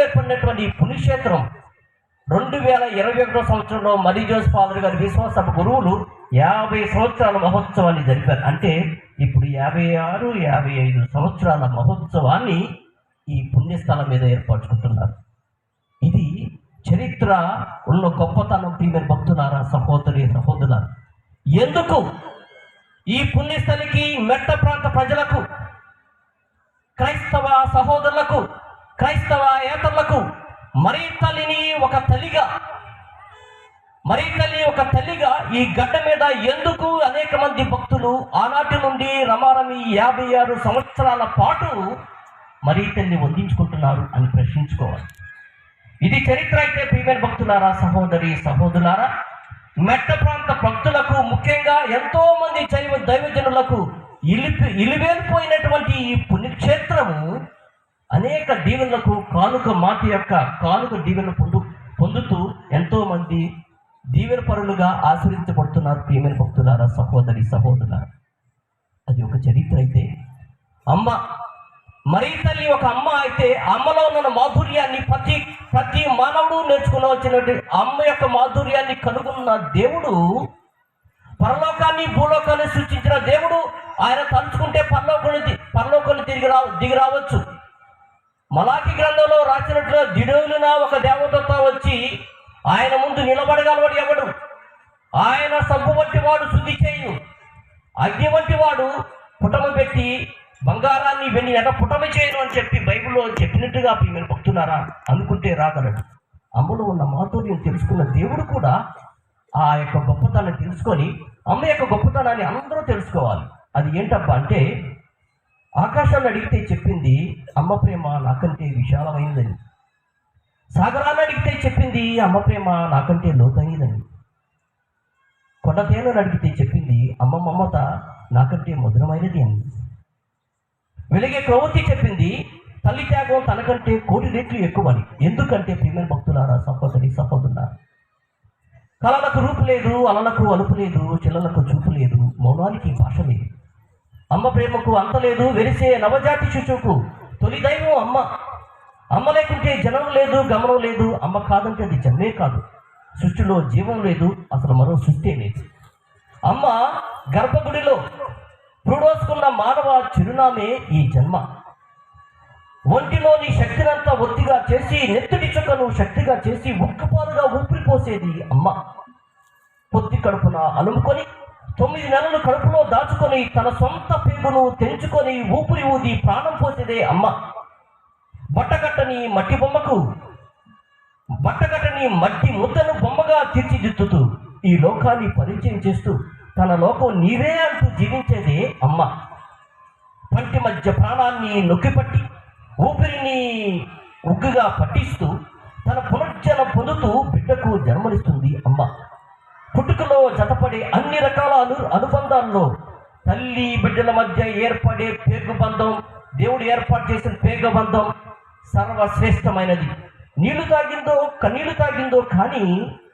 ఏర్పడినటువంటి ఈ పుణ్యక్షేత్రం 2021 సంవత్సరంలో మరీ జోస్ ఫాదర్ గారి విశ్వాస గురువులు 50 సంవత్సరాల మహోత్సవాన్ని జరిపారు. అంటే ఇప్పుడు 56-55 సంవత్సరాల మహోత్సవాన్ని ఈ పుణ్యస్థలం మీద ఏర్పరచుకుంటున్నారు. ఇది చరిత్ర ఉన్న గొప్పతనం. ప్రియమైన భక్తులారా, సహోదరులారా, ఎందుకు ఈ పుణ్యస్థలికి మెట్ట ప్రాంత ప్రజలకు, క్రైస్తవ సహోదరులకు, క్రైస్తవ ఏతరులకు మరీ తల్లి ఒక తల్లిగా ఈ గడ్డ మీద ఎందుకు అనేక మంది భక్తులు ఆనాటి నుండి రమారమి 56 సంవత్సరాల పాటు మరీ తల్లి వందించుకుంటున్నారు అని ప్రశ్నించుకోవాలి. ఇది చరిత్ర అయితే ప్రియమైన భక్తులారా, సహోదరులారా, మెట్ట ప్రాంత భక్తులకు, ముఖ్యంగా ఎంతో మంది దైవజనులకు ఇలివేలిపోయినటువంటి ఈ పుణ్యక్షేత్రము అనేక దీవెనలకు కానుక మాత యొక్క కానుక దీవెన పొందుతూ ఎంతో మంది దీవెన పరులుగా ఆశ్రయించబడుతున్నారు. ప్రియమైన భక్తులారా, సహోదరులారా, అది ఒక చరిత్ర అయితే అమ్మ మరీ తల్లి ఒక అమ్మ అయితే అమ్మలో ఉన్న మాధుర్యాన్ని ప్రతి మానవుడు నేర్చుకునవచ్చినటువంటి అమ్మ యొక్క మాధుర్యాన్ని కనుగొన్న దేవుడు, పరలోకాన్ని భూలోకాన్ని సృష్టించిన దేవుడు, ఆయన తలుచుకుంటే పరలోకాన్ని దిగి రావచ్చు. మలాకి గ్రంథంలో రాసినట్లు దిడోలున ఒక దేవదూత వచ్చి ఆయన ముందు నిలబడగలవాడు ఎవడు? ఆయన సబ్బు వంటి వాడు శుద్ధి చేయు, అగ్ని వంటి వాడు పుటమ పెట్టి బంగారాన్ని వెండి ఎట పుటమ చేయను అని చెప్పి బైబిల్లో చెప్పినట్టుగా మీరు భక్తున్నారా అనుకుంటే రాగలడు. అమ్మలో ఉన్న మాధుర్యం తెలుసుకున్న దేవుడు కూడా ఆ యొక్క గొప్పతనాన్ని తెలుసుకొని అమ్మ యొక్క గొప్పతనాన్ని అందరూ తెలుసుకోవాలి. అది ఏంటబ్బా అంటే, ఆకాశాన్ని అడిగితే చెప్పింది అమ్మ ప్రేమ నాకంటే విశాలమైనదని, సాగరాన్ని అడిగితే చెప్పింది అమ్మ ప్రేమ నాకంటే లోతైనదని, కొండతేనని అడిగితే చెప్పింది అమ్మ మమత నాకంటే మధురమైనది అని, వెలిగే ప్రవృత్తి చెప్పింది తల్లి త్యాగం తనకంటే 1,000,000 రెట్లు ఎక్కువని. ఎందుకంటే ప్రియమైన భక్తులారా, సహోదరి సహోదరులారా, కళలకు రూపు లేదు, అలలకు అలుపు లేదు, చిల్లలకు చూపు లేదు, మౌనానికి భాష లేదు. అమ్మ ప్రేమకు అంత లేదు, వెలిసే నవజాతి శిశువుకు తొలి దైవం అమ్మ. అమ్మ లేకుంటే జనం లేదు, గమనం లేదు. అమ్మ కాదంటే అది జన్మే కాదు. సృష్టిలో జీవం లేదు, అసలు మరో సృష్టి లేదు. అమ్మ గర్భగుడిలో పురుడోసుకున్న మానవ చిరునామే ఈ జన్మ. ఒంటిలోని శక్తినంతా ఒత్తిగా చేసి, నెత్తుడి చుక్కను శక్తిగా చేసి ఉక్కుపాలుగా ఊపిరిపోసేది అమ్మ. పొత్తి కడుపున అలుముకొని 9 నెలలు కడుపులో దాచుకొని తన సొంత పేగును తెంచుకొని ఊపిరి ఊది ప్రాణం పోసేదే అమ్మ. బట్టగట్టని మట్టి ముద్దను బొమ్మగా తీర్చిదిద్దుతూ ఈ లోకాన్ని పరిచయం చేస్తూ తన లోకం నీవే అంటూ జీవించేదే అమ్మ. పంటి మధ్య ప్రాణాన్ని నొక్కిపట్టి ఊపిరిని ఉగ్గుగా పట్టిస్తూ తన పునర్జనం పొందుతూ బిడ్డకు జన్మనిస్తుంది అమ్మ. పుట్టుకలో జతపడే అన్ని రకాల అనుబంధాల్లో తల్లి బిడ్డల మధ్య ఏర్పడే పేగుబంధం, దేవుడు ఏర్పాటు చేసిన పేగుబంధం సర్వశ్రేష్టమైనది. నీళ్లు తాగిందో కన్నీళ్లు తాగిందో కానీ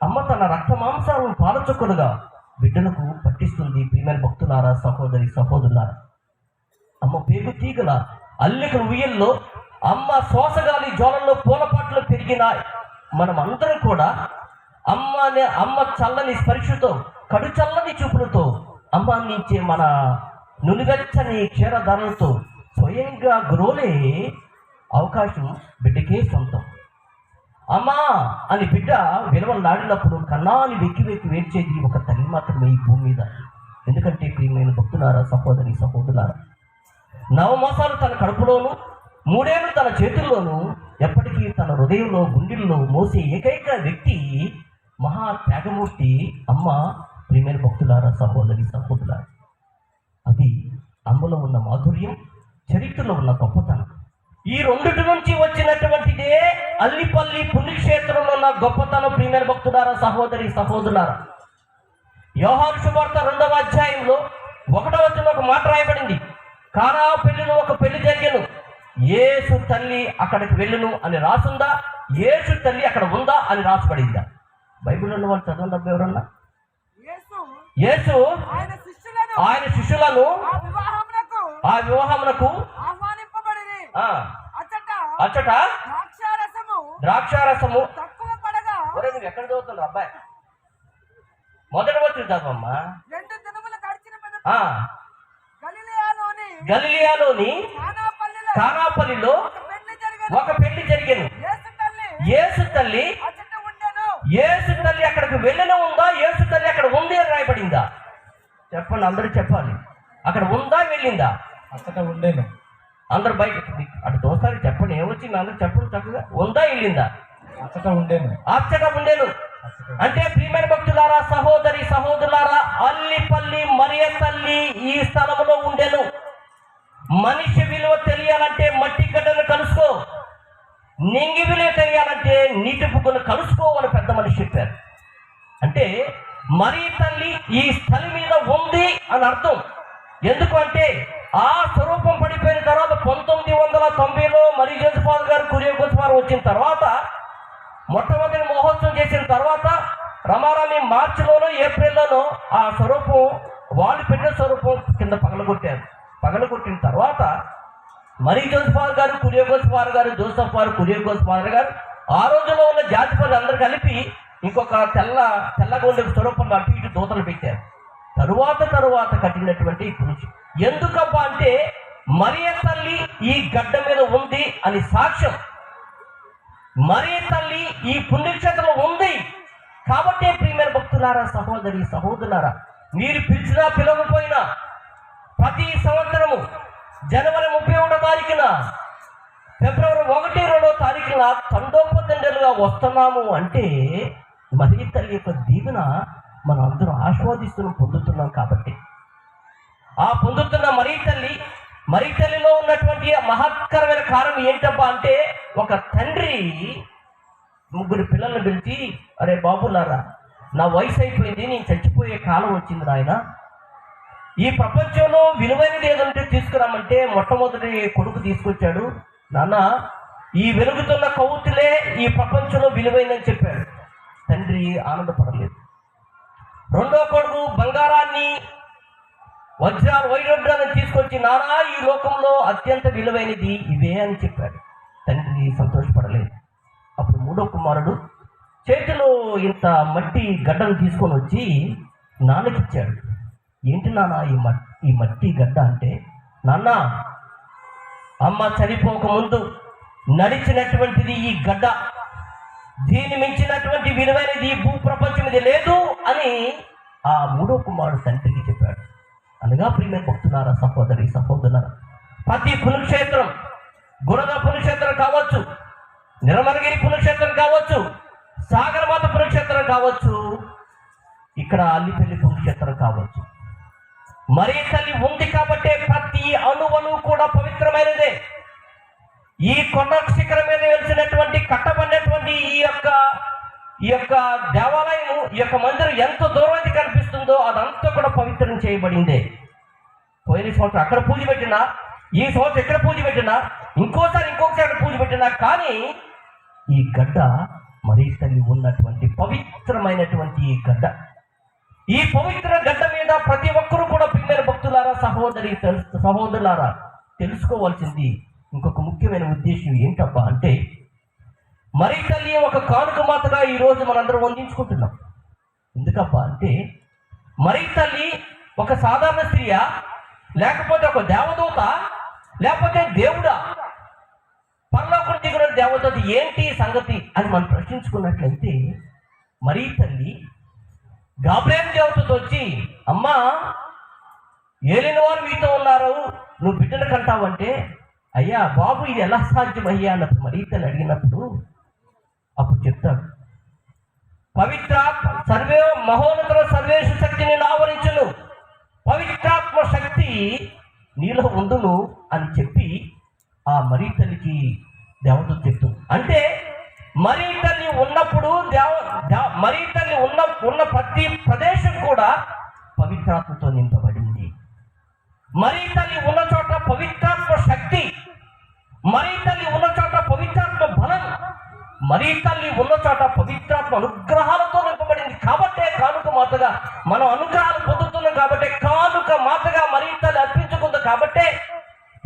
అమ్మ తన రక్త మాంసాలను పాలచొక్కలుగా బిడ్డలకు పట్టిస్తుంది. ప్రియమైన భక్తులారా, సహోదరి సహోదరులారా, అమ్మ పేగు తీగల అల్లికల ఉయ్యల్లో, అమ్మ శ్వాసగాలి జోలల్లో పూలపాట్లు పెరిగిన మనం అందరం కూడా అమ్మ చల్లని స్పర్శతో, కడు చల్లని చూపులతో, అమ్మ అందించే మన నులివెచ్చని క్షీరధారలతో స్వయంగా గ్రోలే అవకాశం బిడ్డకే సొంతం. అమ్మా అని బిడ్డ విలువలాడినప్పుడు కన్నా అని వెక్కి వేడ్చేది ఒక తల్లి మాత్రమే ఈ భూమి మీద. ఎందుకంటే ప్రియమైన భక్తులారా, సహోదరి సహోదరులారా, 9 మాసాలు తన కడుపులోను, 3 ఏళ్ళు తన చేతుల్లోనూ, ఎప్పటికీ తన హృదయంలో గుండెల్లో మోసే ఏకైక వ్యక్తి మహా త్యాగమూర్తి అమ్మ. ప్రియమైన భక్తులారా, సహోదరి సహోదరులారా, అది అమ్మలో ఉన్న మాధుర్యం, చరిత్రలో ఉన్న గొప్పతనం. ఈ రెండిటి నుంచి వచ్చినటువంటిదే అల్లిపల్లి పుణ్యక్షేత్రంలో ఉన్న గొప్పతనం. ప్రియమైన భక్తులారా, సహోదరి సహోదరులారా, యోహాను సువార్త 2వ అధ్యాయంలో 1వ వచనంలో ఒక మాట రాయబడింది. కానా పెళ్లిలో ఒక పెళ్లి జరిగెను, యేసు తల్లి అక్కడికి వెళ్ళును అని రాసుందా? యేసు తల్లి అక్కడ ఉందా అని రాసిపడిందా? బైబిల్లో ఉన్న వాళ్ళు చదవండి ఎవరన్నా. యేసు ఆయన శిష్యులను ఆ వివాహమునకు అచ్చట ద్రాక్షారసము ఒరే, నువ్వు ఎక్కడ చదువుతున్నావు అబ్బాయి? మొదటి వచ్చిన చదవమ్మా. గలిలియాలోని కానాపల్లిలో ఒక పెళ్లి జరిగెను. యేసు తల్లి అక్కడికి వెళ్ళిన ఉందా? యేసు తల్లి అక్కడ ఉంది అని రాయబడిందా? చెప్పండి, అందరూ చెప్పాలి. అక్కడ ఉందా వెళ్ళిందా? అక్కడ ఉండేను. అందరు బయట అటు దోస్తానికి చెప్పండి, ఏమొచ్చింది అందరూ చెప్పండి చక్కగా. ఉందా వెళ్ళిందా? అచ్చట ఉండేను. అంటే ప్రియమైన భక్తులారా, సహోదరి సహోదరులారా, అల్లిపల్లి మరియ తల్లి ఈ స్థలంలో ఉండెను. మనిషి విలువ తెలియాలంటే మట్టి గడ్డను కలుసుకో, నింగి విలువ తెలియాలంటే నీటి బుగ్గను కలుసుకో అని పెద్ద మనిషి చెప్పారు. అంటే మరియ తల్లి ఈ స్థలం మీద ఉంది అని అర్థం. ఎందుకు అంటే ఆ స్వరూపం పడిపోయిన తర్వాత 1990లో మరి జోసఫ్ గారు కురియోగోస్ వారు వచ్చిన తర్వాత, మొట్టమొదటి మహోత్సవం చేసిన తర్వాత రమారామి మార్చిలోనో ఏప్రిల్లోనో ఆ స్వరూపం, వాళ్ళు పెట్టిన స్వరూపం కింద పగలగొట్టిన తర్వాత మరి జోసఫ్ గారు కురియోగోస్ గారు జోసఫ్ వారు కురియోగోస్ గారు ఆ రోజులో ఉన్న జాతి పనులు అందరూ కలిపి ఇంకొక తెల్లగా ఉండే స్వరూపంలో అటు ఇటు దూతలు పెట్టారు. తరువాత కట్టినటువంటి పురుషు. ఎందుకబ్బా అంటే మరియ తల్లి ఈ గడ్డ మీద ఉంది అని సాక్ష్యం. మరియ తల్లి ఈ పుణ్యక్షేత్రంలో ఉంది కాబట్టి ప్రియమైన భక్తులారా, సహోదరి సహోదరులారా, మీరు పిలిచినా పిలవకపోయినా ప్రతి సంవత్సరము జనవరి 31వ తారీఖున, ఫిబ్రవరి 1, 2వ తారీఖున తండోపతండలుగా వస్తున్నాము అంటే మరియ తల్లి యొక్క దీవెన మనం అందరం ఆస్వాదిస్తున్నాం, పొందుతున్నాం. కాబట్టి ఆ పొందుతున్న మరియ తల్లిలో ఉన్నటువంటి మహత్కరమైన కారణం ఏంటబ్బా అంటే, ఒక తండ్రి 3 పిల్లలను పిలిచి, అరే బాబులారా, నా వయసు అయిపోయింది, నేను చచ్చిపోయే కాలం వచ్చింది నాయన, ఈ ప్రపంచంలో విలువైనది ఏదంటే తీసుకురామంటే మొట్టమొదటి కొడుకు తీసుకొచ్చాడు. నాన్న, ఈ వెలుగుతున్న కౌతులే ఈ ప్రపంచంలో విలువైందని చెప్పాడు. తండ్రి ఆనందపడలేదు. రెండో కొడుకు బంగారాన్ని, వైడూర్యాలను తీసుకొచ్చి, నానా ఈ లోకంలో అత్యంత విలువైనది ఇవే అని చెప్పాడు. తండ్రి సంతోషపడలేదు. అప్పుడు మూడో కుమారుడు చేతిలో ఇంత మట్టి గడ్డను తీసుకొని వచ్చి నాన్నకిచ్చాడు. ఏంటి నాన్న ఈ మట్టి గడ్డ అంటే, నాన్న, అమ్మ చనిపోక ముందు నడిచినటువంటిది ఈ గడ్డ, దీన్ని మించినటువంటి విలువైనది ఈ భూప్రపంచం ఇది లేదు అని ఆ మూడో కుమారుడు తండ్రికి చెప్పాడు. అనగా ప్రియమైన భక్తులారా, సహోదరి సహోదరులారా, ప్రతి పుణ్యక్షేత్రం, గుణద పుణ్యక్షేత్రం కావచ్చు, నిర్మలగిరి పుణ్యక్షేత్రం కావచ్చు, సాగరమాత పుణ్యక్షేత్రం కావచ్చు, ఇక్కడ అల్లిపల్లి పుణ్యక్షేత్రం కావచ్చు, మరియ తల్లి ఉంది కాబట్టే ప్రతి అణువను కూడా పవిత్రమైనదే. ఈ కొండ శిఖరం మీద వెలిసినటువంటి కట్టబడినటువంటి ఈ యొక్క దేవాలయం, ఈ యొక్క మందిరం ఎంత దూరం అయితే కనిపిస్తుందో అదంతా కూడా పవిత్రం చేయబడిందే. పోయిన సంవత్సరం అక్కడ పూజ పెట్టినా, ఈ సంవత్సరం ఎక్కడ పూజ పెట్టినా, ఇంకోసారి పూజ పెట్టినా, కానీ ఈ గడ్డ మరియ తల్లి ఉన్నటువంటి పవిత్రమైనటువంటి ఈ గడ్డ. ఈ పవిత్ర గడ్డ మీద ప్రతి ఒక్కరూ కూడా ప్రియమైన భక్తులారా, సహోదరులారా, తెలుసుకోవాల్సింది ఇంకొక ముఖ్యమైన ఉద్దేశం ఏంటబ్బా అంటే, మరియ తల్లి ఒక కానుక మాతగా ఈరోజు మనందరం వందించుకుంటున్నాం. ఎందుకబ్బా అంటే, మరియ తల్లి ఒక సాధారణ స్త్రీయా, లేకపోతే ఒక దేవదూత, లేకపోతే దేవుడా, పరలోకం దిగున దేవదూత, ఏంటి సంగతి అని మనం ప్రశ్నించుకున్నట్లయితే, మరియ తల్లి గాబ్రియేలు దేవతతో వచ్చి, అమ్మా, ఏలిన వారు మీతో ఉన్నారు, నువ్వు బిడ్డను కంటావంటే, అయ్యా బాబు ఇది ఎలా సాధ్యమయ్యా అన్నప్పుడు మరియ తల్లి అడిగినప్పుడు అప్పుడు చెప్తాడు, పవిత్రాత్మ మహోన్నత సర్వేశ శక్తిని ఆవరించును, పవిత్రాత్మ శక్తి నీలో ఉండును అని చెప్పి ఆ మరియ తల్లికి దేవత చెప్తుంది. అంటే మరియ తల్లి ఉన్నప్పుడు మరియ తల్లి ఉన్న ప్రతి ప్రదేశం కూడా పవిత్రాత్మతో నింపబడింది. మరియ తల్లి ఉన్న చోట పవిత్రాత్మ శక్తి, మరియ తల్లి ఉన్న చోట పవిత్రాత్మ బలం, మరియ తల్లి ఉన్న చోట పవిత్రాత్మ అనుగ్రహాలతో నింపబడింది. కాబట్టే కానుక మాతగా మనం అనుగ్రహాలు పొందుతున్నాం. కాబట్టి కానుక మాతగా మరియ తల్లి అర్పించుకుంది. కాబట్టే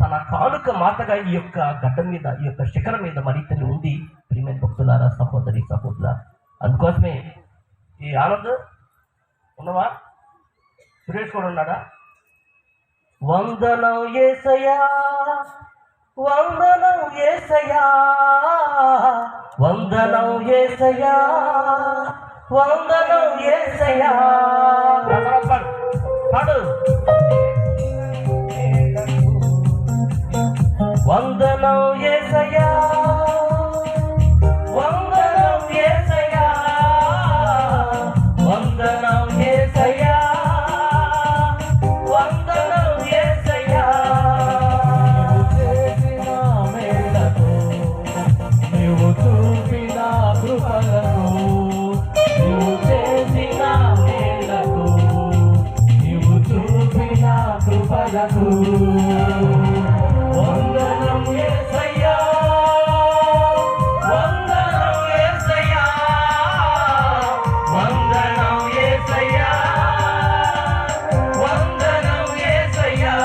తన కానుక మాతగా ఈ యొక్క గడ్డ మీద, ఈ యొక్క శిఖరం మీద మరియ తల్లి ఉంది. ప్రియమైన భక్తులారా, సహోదరి సహోదరులారా, అందుకోసమే ఈ ఆనంద్ ఉన్నవా, సురేష్ కూడా ఉన్నాడా, వందనం యేసయ్యా, వందనం యేసయ్యా, వందనం యేసయ్యా, వందనం యేసయ్యా, పాడు. వందనం యేసయ్యా, వందనం యేసయ్యా, వందనం యేసయ్యా, వందనం యేసయ్యా. నీవు చూపిన కృపలకు, నీవు చేసిన మేలకు, నీవు చూపిన కృపలకు వందనం యేసయ్యా, వందనం యేసయ్యా, వందనం యేసయ్యా, వందనం యేసయ్యా.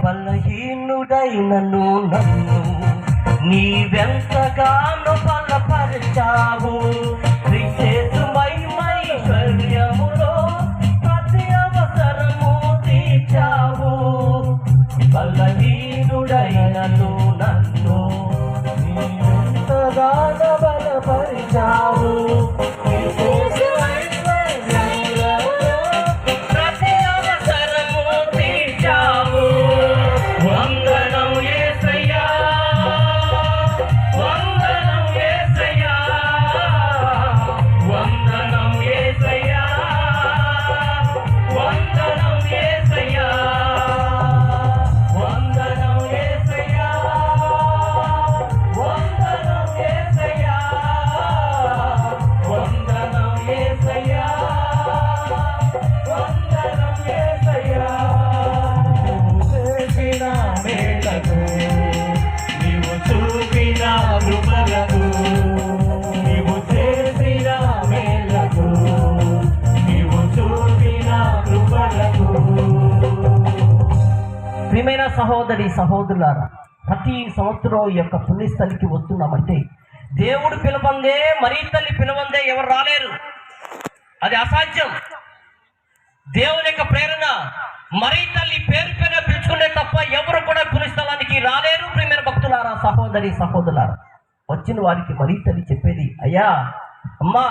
బలహీనుడైనను నన్ను నీవెంతగానో బలపరిచావు, విశేషమైశ్వర్యములో ప్రతి అవసరము బలపరిచావు ప్రతి అవసరము తీర్చావు వందనం యేసయ్యా వందనం యేసయ్యా వందనం యేసయ్యా వందనం యేసయ్యా వందనం యేసయ్యా వందనం యేసయ్యా వందనం యేసయ్యా వందనం యేసయ్యా చేసిన మేలకు నీవు చూపిన కృపలకు నీవు చేసిన మేలకు నీవు చూపిన కృపలకు ప్రియమైన సహోదరి సహోదరులారా, ప్రతి సంవత్సరం ఈ యొక్క పుణ్యస్థలికి వస్తున్నామంటే దేవుడు పిలవందే, మరీ తల్లి పిలవందే ఎవరు రాలేరు. అది అసాధ్యం. దేవుని యొక్క ప్రేరణ మరీ తల్లి పేరు పేరు పిలుచుకునే తప్ప ఎవరు కూడా పుణ్యస్థలానికి రాలేరు. ప్రియమైన భక్తులారా, సహోదరి సహోదరులారా, వచ్చిన వారికి మరీ తల్లి చెప్పేది, అయ్యా అమ్మా,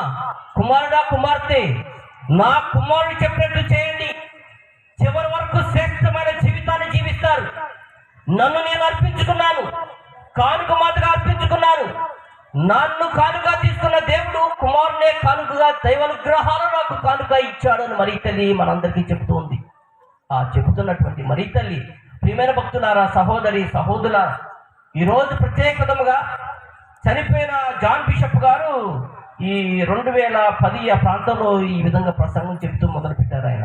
కుమారుడా కుమార్తె, నా కుమారుడు చెప్పినట్టు చేయండి. చివరి వరకు శ్రేష్టమైన జీవితాన్ని జీవిస్తారు. నన్ను నేను అర్పించుకున్నాను, కానుక మాతగా అర్పించుకున్నాను. నన్ను కానుగా తీసుకున్న దేవుడు కుమారునే కానుకగా దైవానుగ్రహాలు నాకు కానుక ఇచ్చాడు అని మరీ తల్లి మనందరికీ చెబుతోంది. ఆ చెబుతున్నటువంటి మరీ తల్లి, ప్రియమైన భక్తులారా, సహోదరి సహోదరులారా, ఈరోజు ప్రత్యేకతముగా చనిపోయిన జాన్ బిషప్ గారు ఈ 2010 ఆ ప్రాంతంలో ఈ విధంగా ప్రసంగం చెబుతూ మొదలుపెట్టారు. ఆయన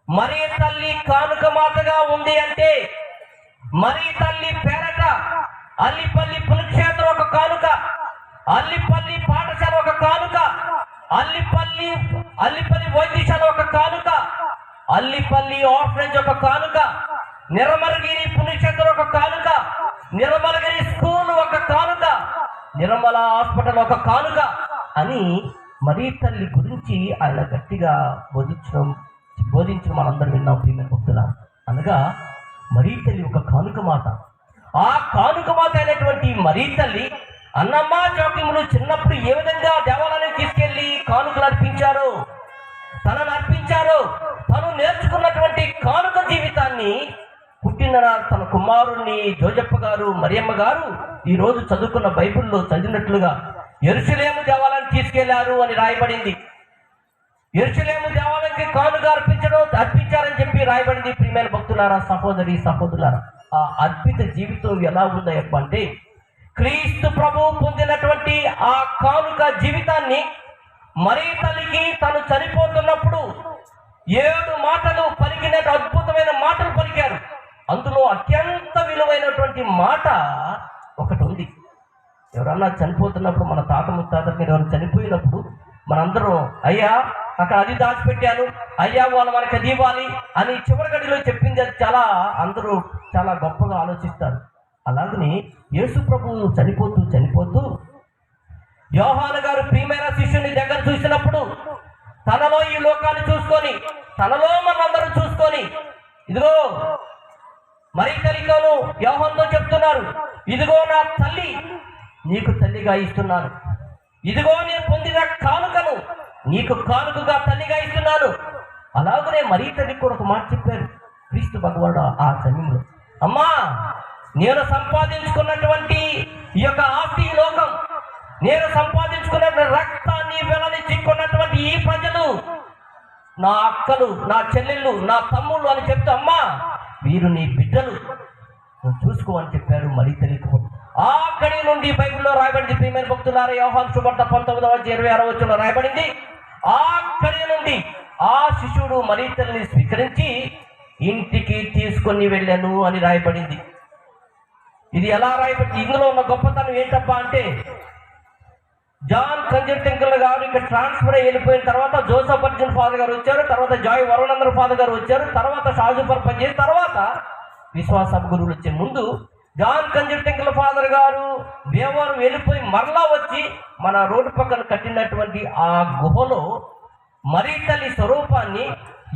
మరీ తల్లి కానుక మాతగా ఉంది అంటే మరీ తల్లి పేరట అల్లిపల్లి పుణ్యక్షేత్రం ఒక కానుక, అల్లిపల్లి పాఠశాల ఒక కానుక, అల్లిపల్లి వైద్యశాల ఒక కానుక, అల్లిపల్లి ఆర్ఫనేజ్ ఒక కానుక, నిర్మలగిరి పుణ్యక్షేత్రం ఒక కానుక, నిర్మలగిరి స్కూల్ ఒక కానుక, నిర్మల హాస్పిటల్ ఒక కానుక అని మరీ తల్లి గురించి ఆయన గట్టిగా బోధించడం మనందరం విన్నాం. ప్రియమైన భక్తులా, అనగా మరీ తల్లి ఒక కానుక మాత. ఆ కానుక మాత అయినటువంటి మరీ తల్లి అన్నమ్మ జోక్యములు చిన్నప్పుడు ఏ విధంగా దేవాలయానికి తీసుకెళ్లి కానుకలు అర్పించారో, తనను అర్పించారో, తను నేర్చుకున్నటువంటి కానుక జీవితాన్ని పుట్టిన తన కుమారుణ్ణి జోజప్ప గారు, మరియమ్మ గారు ఈ రోజు చదువుకున్న బైబిల్లో చదివినట్లుగా యెరూషలేము దేవాలయానికి తీసుకెళ్లారు అని రాయబడింది. యెరూషలేము దేవాలయానికి కానుక అర్పించారని చెప్పి రాయబడింది. ప్రియమైన భక్తులారా, సహోదరి సహోదరులారా, ఆ అద్భుత జీవితం ఎలా ఉందయ్యప్ప అంటే, క్రీస్తు ప్రభువు పొందినటువంటి ఆ కానుక జీవితాన్ని మరీ తల్లికి తను చనిపోతున్నప్పుడు 7 మాటలు పలికిన అద్భుతమైన మాటలు పలికారు. అందులో అత్యంత విలువైనటువంటి మాట ఒకటి ఉంది. ఎవరన్నా చనిపోతున్నప్పుడు, మన తాత ముత్తాతకి ఎవరు చనిపోయినప్పుడు మనందరం, అయ్యా అక్కడ అది దాచిపెట్టాను, అయ్యా వాళ్ళు మనకి అది ఇవ్వాలి అని చివరి గడిలో చెప్పింది. అది అందరూ చాలా గొప్పగా ఆలోచిస్తారు. అలాగని యేసు ప్రభువు చనిపోతూ యోహాను గారు ప్రియమైన శిష్యుని దగ్గర చూసినప్పుడు తనలో ఈ లోకాన్ని చూసుకొని, తనలో మనందరూ చూసుకొని, ఇదిగో మరీ తల్లితోనూ యోహానుతో చెప్తున్నారు, ఇదిగో నా తల్లి నీకు తల్లిగా ఇస్తున్నాను, ఇదిగో నేను పొందిన కానుకను నీకు కానుకగా తల్లిగా ఇస్తున్నాను. అలాగనే మరీ తల్లి కూడా ఒక మాట చెప్పారు క్రీస్తు భగవానుడు ఆ సమయంలో, అమ్మా నేను సంపాదించుకున్నటువంటి ఈ యొక్క ఆస్తి లోకం, నేను సంపాదించుకున్న రక్తాన్ని వెల్లడించుకున్నటువంటి ఈ ప్రజలు, నా అక్కలు, నా చెల్లెళ్ళు, నా తమ్ముళ్ళు అని చెప్తే, అమ్మా వీరు నీ బిడ్డలు, నువ్వు చూసుకో అని చెప్పారు మరీ తల్లికి. ఆక్కడి నుండి బైబిల్లో రాయబడింది. ప్రియమైన భక్తులారా, యోహాను సువార్త 19:26 రాయబడింది. ఆక్కడి నుండి ఆ శిశువుడు మరీ తల్లిని స్వీకరించి ఇంటికి తీసుకొని వెళ్ళాను అని రాయబడింది. ఇది ఎలా రాయబడింది? ఇందులో ఉన్న గొప్పతనం ఏంటబ్బా అంటే, జాన్ కంజర్టింకల్ గారు ఇక్కడ ట్రాన్స్ఫర్ అయ్యి వెళ్ళిపోయిన తర్వాత జోసఫ్ అర్జున్ ఫాదర్ గారు వచ్చారు, తర్వాత జాయ్ వరుణందర్ ఫాదర్ గారు వచ్చారు, తర్వాత షాజుఫర్ పనిచేసి, తర్వాత విశ్వాస గురువులు వచ్చే ముందు జాన్ కంజర్టింకల్ ఫాదర్ గారు దేవారు వెళ్ళిపోయి మరలా వచ్చి మన రోడ్డు పక్కన కట్టినటువంటి ఆ గుహలో మరీ తల్లి స్వరూపాన్ని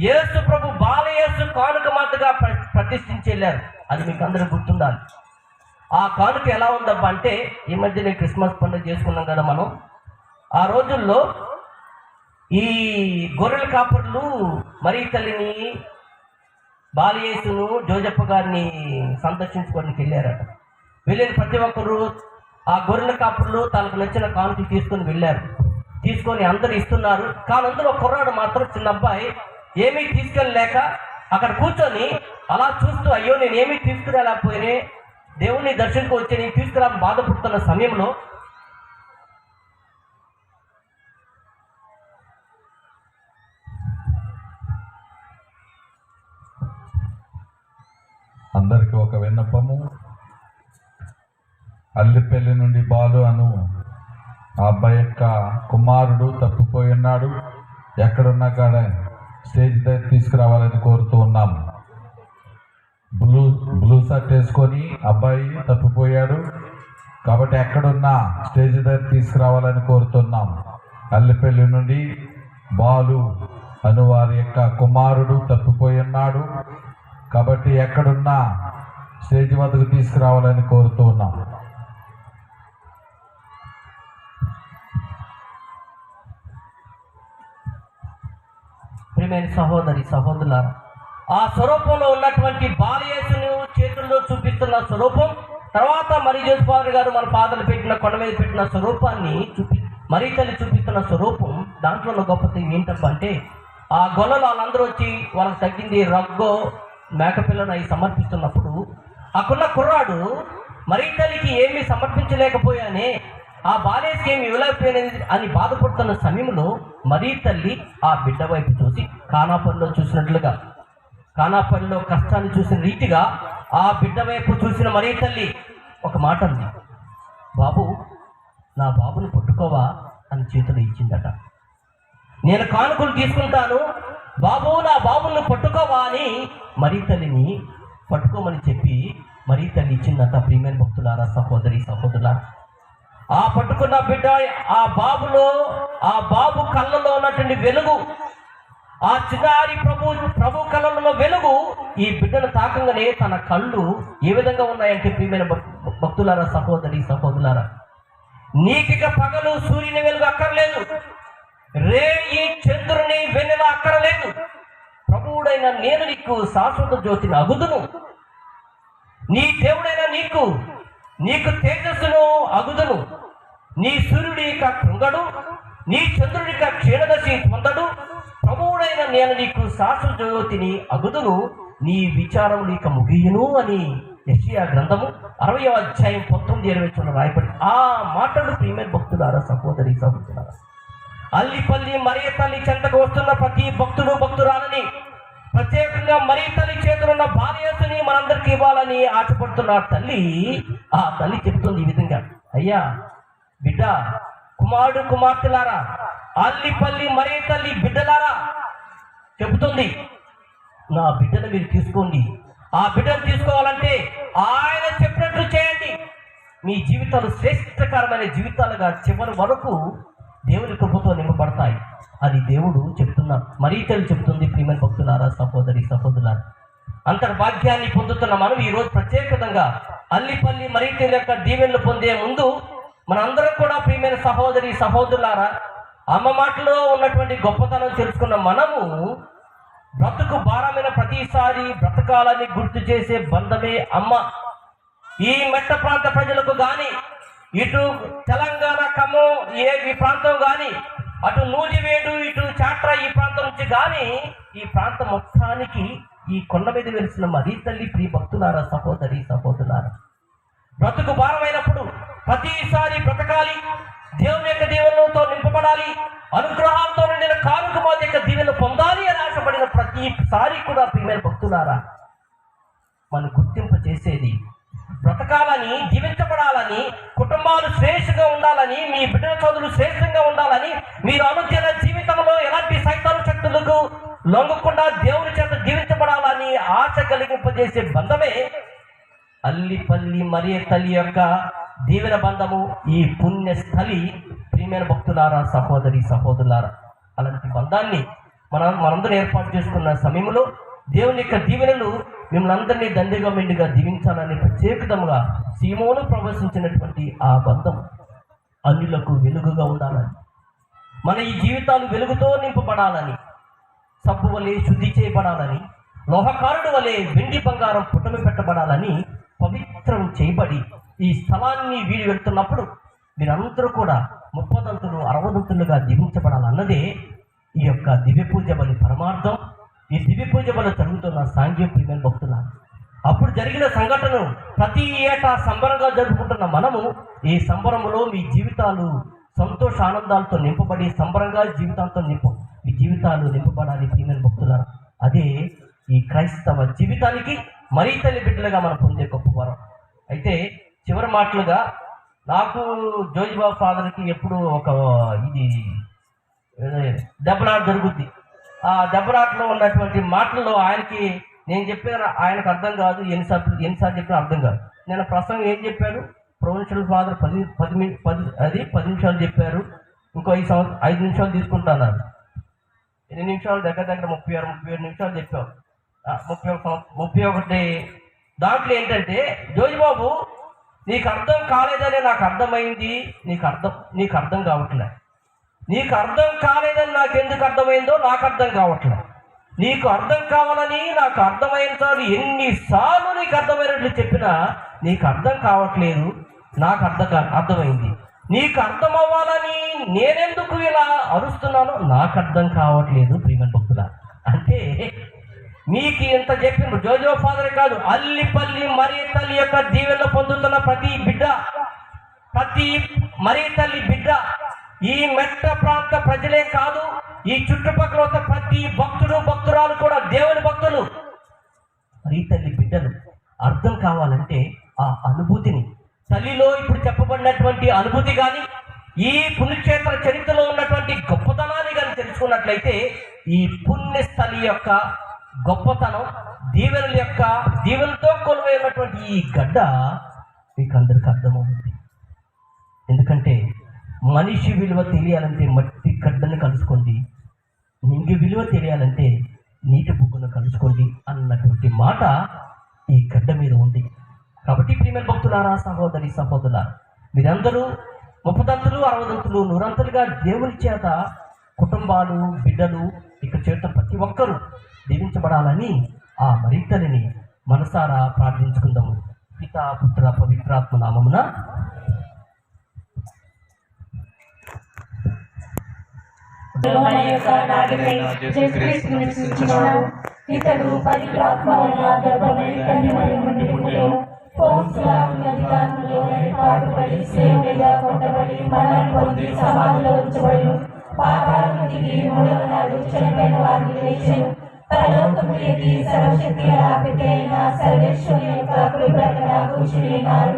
యేసు ప్రభు బాలయేసు కానుక మాతగా ప్రతిష్ఠించి వెళ్ళారు. అది మీకు అందరూ గుర్తుండాలి. ఆ కానుక ఎలా ఉందబ్బా అంటే, ఈ మధ్యనే క్రిస్మస్ పండుగ చేసుకున్నాం కదా మనం. ఆ రోజుల్లో ఈ గొర్రెల కాపర్లు మరీ తల్లిని, బాలయేసును, జోజప్ప గారిని సందర్శించుకోవడానికి వెళ్ళారట. వెళ్ళిన ప్రతి ఒక్కరు ఆ గొర్రెల కాపర్లు తనకు నచ్చిన కానుక తీసుకొని వెళ్ళారు. తీసుకొని అందరు ఇస్తున్నారు. కానీ అందులో కుర్రాడు మాత్రం, చిన్న అబ్బాయి, ఏమీ తీసుకెళ్ళలేక అక్కడ కూర్చొని అలా చూస్తూ, అయ్యో నేను ఏమీ తీసుకురాలేకపోయినే, దేవుణ్ణి దర్శనకు వచ్చి నేను తీసుకురా బాధపడుతున్న సమయంలో అందరికీ ఒక విన్నపము. అల్లిపల్లి నుండి బాలు అను ఆ అబ్బాయి యొక్క కుమారుడు తప్పిపోయి ఉన్నాడు. ఎక్కడున్నా కాడ స్టేజ్ దగ్గర తీసుకురావాలని కోరుతూ ఉన్నాము. బ్లూ షర్ట్ వేసుకొని అబ్బాయి తప్పిపోయాడు కాబట్టి ఎక్కడున్నా స్టేజ్ దగ్గర తీసుకురావాలని కోరుతున్నాం. అల్లిపల్లి నుండి బాలు అను వారి యొక్క కుమారుడు తప్పిపోయి ఉన్నాడు కాబట్టి ఎక్కడున్నా స్టేజ్ వద్దకు తీసుకురావాలని కోరుతూ ఉన్నాం. ప్రియమైన సహోదరి సహోదరులారా, ఆ స్వరూపంలో ఉన్నటువంటి బాలయేసును చేతుల్లో చూపిస్తున్న స్వరూపం, తర్వాత మరి జోసెఫ్ గారు మన ఫాదర్లు పెట్టిన కొండ మీద పెట్టిన స్వరూపాన్ని మరీ తల్లి చూపిస్తున్న స్వరూపం, దాంట్లో ఉన్న గొప్పత ఏంటప్ప అంటే, ఆ గొల్లలు వాళ్ళందరూ వచ్చి వాళ్ళకి తగ్గింది రగ్గో మేకపిల్లను అవి సమర్పిస్తున్నప్పుడు అక్కడున్న కుర్రాడు మరీ తల్లికి ఏమీ సమర్పించలేకపోయానే, ఆ బాలేసుకి ఏమి ఇవ్వలేకపోయినది అని బాధపడుతున్న సమయంలో మరీ తల్లి ఆ బిడ్డ వైపు చూసి, కానాపల్లిలో చూసినట్లుగా, కానాపల్లిలో కష్టాన్ని చూసిన రీతిగా ఆ బిడ్డ వైపు చూసిన మరీ తల్లి ఒక మాట అంది, బాబు నా బాబుని పట్టుకోవా అని చేతులు ఇచ్చిందట. నేను కానుకలు తీసుకుంటాను, బాబు నా బాబుని పట్టుకోవా అని మరీ తల్లిని పట్టుకోమని చెప్పి మరీ తల్లి ఇచ్చిందట. ప్రియమైన భక్తులారా, సహోదరి సహోదరులారా, ఆ పట్టుకున్న బిడ్డ ఆ బాబు కళ్ళలో ఉన్నటువంటి వెలుగు, ఆ చిన్నారి ప్రభు కళ్ళలో వెలుగు ఈ బిడ్డను తాకంగానే తన కళ్ళు ఏ విధంగా ఉన్నాయంటే, ప్రియమైన భక్తులారా, సహోదరి సహోదరులారా, నీకిక పగలు సూర్యుని వెలుగు అక్కర్లేదు, రేయి చంద్రుని వెన్నెల అక్కరలేదు, ప్రభువుడైన నేను నీకు శాశ్వత జ్యోతిని అగుదును, నీ దేవుడైన నీకు తేజస్సును అగుదును, నీ సూర్యుడిక కృంగడు, నీ చంద్రుడిక క్షీణదశి పొందడు, ప్రభువుడైన నేను నీకు శాశ్వత జ్యోతిని అగుదును, నీ విచారం నీక ముగియును అని యెషయా గ్రంథము 60వ అధ్యాయం 19-20 రాయబడి ఆ మాటలు ప్రియమైన భక్తులారా, సహోదరి సహోదరులారా, అల్లిపల్లి మరియ తల్లి చెంతకు వస్తున్న ప్రతి భక్తుడు భక్తురాలని, ప్రత్యేకంగా మరీ తల్లి చేతులున్న బాలయేసుని మనందరికీ ఇవ్వాలని ఆశపడుతున్న ఆ తల్లి చెబుతుంది ఈ విధంగా, అయ్యా బిడ్డ, కుమారుడు కుమార్తెలారా, అల్లిపల్లి మరీ తల్లి బిడ్డలారా చెబుతుంది, నా బిడ్డను మీరు తీసుకోండి. ఆ బిడ్డను తీసుకోవాలంటే ఆయన చెప్పినట్లు చేయండి. మీ జీవితాలు శ్రేష్టకరమైన జీవితాలుగా చివరి వరకు దేవుని కృపతో నింపబడతాయి అని దేవుడు చెప్తున్నా, మరీ తల్లి చెప్తుంది. ప్రియమైన భక్తులారా, సహోదరి సహోదరులారా, అంతర్భాగ్యాన్ని పొందుతున్న మనం ఈరోజు ప్రత్యేకంగా అల్లిపల్లి మరీ తల్లి యొక్క దీవెనలు పొందే ముందు మనందరం కూడా ప్రియమైన సహోదరి సహోదరులారా, అమ్మ మాటలో ఉన్నటువంటి గొప్పతనం తెలుసుకున్న మనము బ్రతుకు భారమైన ప్రతిసారి బ్రతకాలని గుర్తు చేసే బంధమే అమ్మ. ఈ మెట్ట ప్రాంత ప్రజలకు కానీ, ఇటు తెలంగాణ ఖమ్మం ఈ ప్రాంతం కానీ, అటు నూజివేడు ఇటు చాట్రా ఈ ప్రాంతం నుంచి కానీ, ఈ ప్రాంతం మొత్తానికి ఈ కొండ మీద వెలిసిన మరీ తల్లి ప్రియ భక్తులారా, సహోదరి సహోదరులారా, బ్రతుకు భారమైనప్పుడు ప్రతిసారి బ్రతకాలి, దేవుని యొక్క దీవెనలతో నింపబడాలి, అనుగ్రహాలతో నిండిన కానుక మాత యొక్క దీవెనలు పొందాలి అని ఆశపడిన ప్రతిసారి కూడా ప్రియమైన భక్తులారా, మనం గుర్తింపు చేసేది బ్రతకాలని, జీవించబడాలని, కుటుంబాలు శ్రేష్టంగా ఉండాలని, మీ బిడ్డల చదువులు శ్రేష్టంగా ఉండాలని, మీరు అనుదిన జీవితంలో ఎలాంటి సైతాను శక్తులకు లొంగకుండా దేవుని చేత జీవించబడాలని ఆశ కలిగింపజేసే బంధమే అల్లిపల్లి మరియ తల్లి యొక్క దీవెన బంధము, ఈ పుణ్యస్థలి. ప్రియమైన భక్తులారా, సహోదరి సహోదరులారా, అలాంటి బంధాన్ని మనందరూ ఏర్పాటు చేసుకున్న సమయంలో దేవుని యొక్క దీవెనలు మిమ్మల్ని అందరినీ దండిగా మెండిగా దీవించాలని ప్రత్యేకతముగా సీమోను ప్రవేశించినటువంటి ఆ బంధం అన్యులకు వెలుగుగా ఉండాలని, మన ఈ జీవితాలు వెలుగుతో నింపబడాలని, సబ్బు వలె శుద్ధి చేయబడాలని, లోహకారుడు వలె వెండి బంగారం పుటమి పెట్టబడాలని పవిత్రం చేయబడి ఈ స్థలాన్ని వీడి వెళ్తున్నప్పుడు మీరందరూ కూడా 30 60 దీవించబడాలన్నదే ఈ యొక్క దివ్య పూజ బలి పరమార్థం. ఈ దివ్య పూజ బలి జరుగుతున్న సాంఘ్య ప్రియమైన భక్తుల అప్పుడు జరిగిన సంఘటనను ప్రతి ఏటా సంబరంగా జరుపుకుంటున్న మనము ఈ సంబరములో మీ జీవితాలు సంతోష ఆనందాలతో నింపబడి సంబరంగా జీవితాలతో మీ జీవితాలు నింపబడాలి ప్రియమైన భక్తులారా. అదే ఈ క్రైస్తవ జీవితానికి మరీ తల్లి బిడ్డలుగా మనం పొందే గొప్ప వరం. అయితే చివరి మాటలుగా నాకు జోజిబాబు ఫాదర్కి ఎప్పుడు ఒక ఇది దెబ్బలాట జరుగుద్ది. ఆ దెబ్బలాటలో ఉన్నటువంటి మాటల్లో ఆయనకి నేను చెప్పాను, ఆయనకు అర్థం కాదు, ఎన్నిసార్లు చెప్పినా అర్థం కాదు. నేను ప్రసంగం ఏం చెప్పాను, ప్రొవిన్షియల్ ఫాదర్ 10 నిమిషాలు చెప్పారు, ఇంకో 5 నిమిషాలు తీసుకుంటున్నారు. 8 నిమిషాలు దగ్గర 37 నిమిషాలు చెప్పావు. 31 దాంట్లో ఏంటంటే, జోజిబాబు నీకు అర్థం కాలేదని నాకు అర్థమైంది, నీకు అర్థం కావట్లే. నీకు అర్థం కాలేదని నాకు ఎందుకు అర్థమైందో నాకు అర్థం కావట్లే. నీకు అర్థం కావాలని నాకు అర్థమైన సార్లు ఎన్నిసార్లు నీకు అర్థమైనట్లు చెప్పినా నీకు అర్థం కావట్లేదు, నాకు అర్థమైంది. నీకు అర్థం అవ్వాలని నేనెందుకు ఇలా అరుస్తున్నానో నాకు అర్థం కావట్లేదు ప్రియమైన భక్తుల. అంటే నీకు ఇంత చెప్పిండ్రు జోజో ఫాదర్ కాదు, అల్లిపల్లి మరియ తల్లి యొక్క దీవెనలు పొందుతున్న ప్రతి మరియ తల్లి బిడ్డ, ఈ మెట్ట ప్రాంత ప్రజలే కాదు, ఈ చుట్టుపక్కల ఉన్న ప్రతి భక్తుడు భక్తురాలు కూడా దేవుని భక్తులు, మరియ తల్లి బిడ్డలు అర్థం కావాలంటే ఆ అనుభూతిని, తల్లిలో ఇప్పుడు చెప్పబడినటువంటి అనుభూతి కానీ, ఈ పుణ్యక్షేత్ర చరిత్రలో ఉన్నటువంటి గొప్పతనాన్ని కానీ తెలుసుకున్నట్లయితే ఈ పుణ్యస్థలి యొక్క గొప్పతనం, దీవెనతో కొలువై ఉన్నటువంటి ఈ గడ్డ మీకు అందరికీ అర్థమవుతుంది. ఎందుకంటే మనిషి విలువ తెలియాలంటే మట్టి గడ్డను కలుసుకోండి, నింగి విలువ తెలియాలంటే నీటి బుగ్గను కలుసుకోండి అన్నటువంటి మాట ఈ గడ్డ మీద ఉంది. కాబట్టి ప్రియమైన భక్తులారా, సహోదరి సహోదరులారా, మీరందరూ 30 60 100 దేవుని చేత కుటుంబాలు బిడ్డలు ఇక్కడ చేత ప్రతి ఒక్కరూ దీవించబడాలని ఆ మరితల్లిని మనసారా ప్రార్థించుకుందాము. పితా పుత్ర పవిత్రాత్మ నామమున. ఇతడు పవిత్రాత్మ గర్భమై కన్య మరియమ్మ పుట్టెను. పాటుపడి సేవగా కొట్టబడి మరణం పొంది సమాధిలో ఉంచబడిను. పాపాలను దిగి 3వ నాడు చనిపోయిన వారిని లేచెను. పరలోకము ఎక్కి సర్వశక్తి పిత అయిన సర్వేశ్వరుని యొక్క కుడి ప్రక్కన కూర్చుని ఉన్నారు.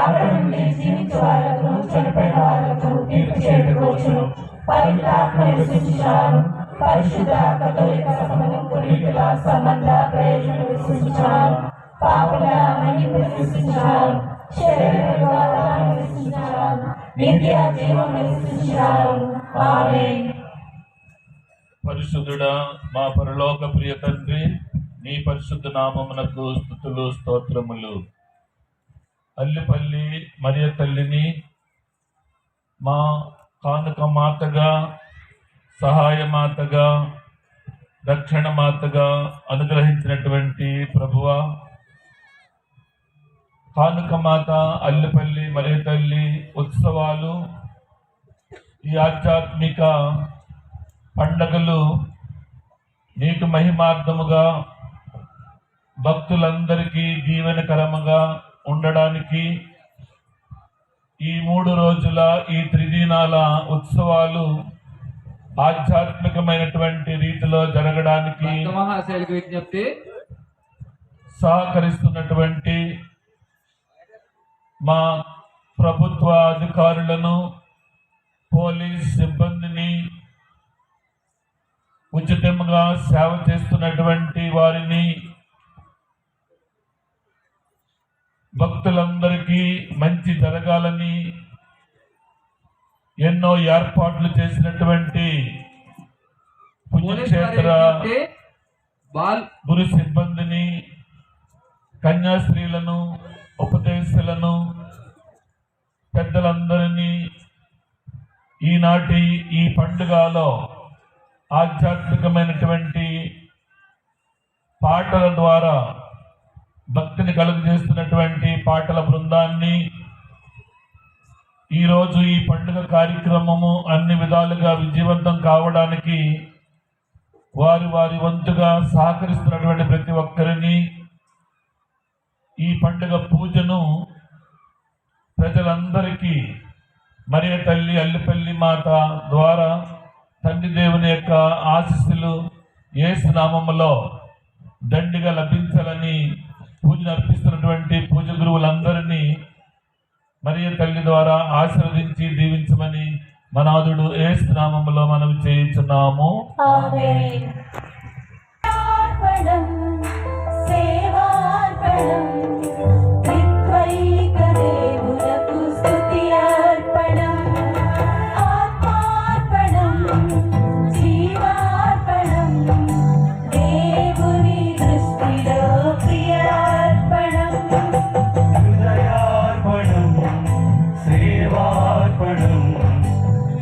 అక్కడ నుండి జీవించే వాళ్లకు చనిపోయిన వాళ్లకు తీర్పు చేయుటకు వచ్చును. పవిత్ర ఆత్మను విశ్వసించాను. పరిశుద్ధ కథోలిక సంఘం పునీతుల సంబంధ ప్రయోజనం విశ్వసించాను. పాపుల మన్నింపు విశ్వసించాను. శరీరం విశ్వసించాను. నిత్య జీవం విశ్వసించాను. ఆమేన్. పరిశుద్ధుడా, మా పరలోక ప్రియ తండ్రి, నీ పరిశుద్ధ నామమునకు స్తుతులు స్తోత్రములు. అల్లిపల్లి మరియ తల్లిని మా కానుక మాతగా, సహాయ మాతగా, రక్షణ మాతగా అనుగ్రహించినటువంటి ప్రభువా, కానుక మాత అల్లిపల్లి మరియ తల్లి ఉత్సవాలు, ఈ ఆధ్యాత్మిక పండగలు నీకు మహిమార్థముగా భక్తులందరికీ దీవెనకరముగా ఉండడానికి ఈ 3 రోజుల ఈ త్రిదినాల ఉత్సవాలు ఆధ్యాత్మికమైనటువంటి రీతిలో జరగడానికి విజ్ఞప్తి సహకరిస్తున్నటువంటి మా ప్రభుత్వ అధికారులను, పోలీస్ సిబ్బందిని, ఉచితంగా సేవ చేస్తున్నటువంటి వారిని, భక్తులందరికీ మంచి జరగాలని ఎన్నో ఏర్పాట్లు చేసినటువంటి పుణ్యక్షేత్ర గురు సిబ్బందిని, కన్యాస్త్రీలను, ఉపదేశులను, పెద్దలందరినీ ఈనాటి ఈ పండుగలో ఆధ్యాత్మికమైనటువంటి పాటల ద్వారా భక్తిని కలుగజేస్తున్నటువంటి పాటల బృందాన్ని ఈరోజు ఈ పండుగ కార్యక్రమము అన్ని విధాలుగా విజయవంతం కావడానికి వారి వారి వంతుగా సహకరిస్తున్నటువంటి ప్రతి ఒక్కరిని, ఈ పండుగ పూజను ప్రజలందరికీ మరియ తల్లి అల్లిపల్లి మాత ద్వారా తండ్రి దేవుని యొక్క ఆశీస్సులు యేసు నామములో దండిగా లభించాలని పూజను అర్పిస్తున్నటువంటి పూజ గురువులందరినీ మరియ తల్లి ద్వారా ఆశీర్వదించి దీవించమని మనాథుడు యేసు నామములో మనవి చేయించున్నాము. ఆమేన్. అర్పణం సేవార్పణం త్రిత్వైక దేవులకు స్తుతి అర్పణం ఆత్మార్పణం జీవార్పణం దేవుని దృష్టిలో ప్రియార్పణం హృదయార్పణం సేవార్పణం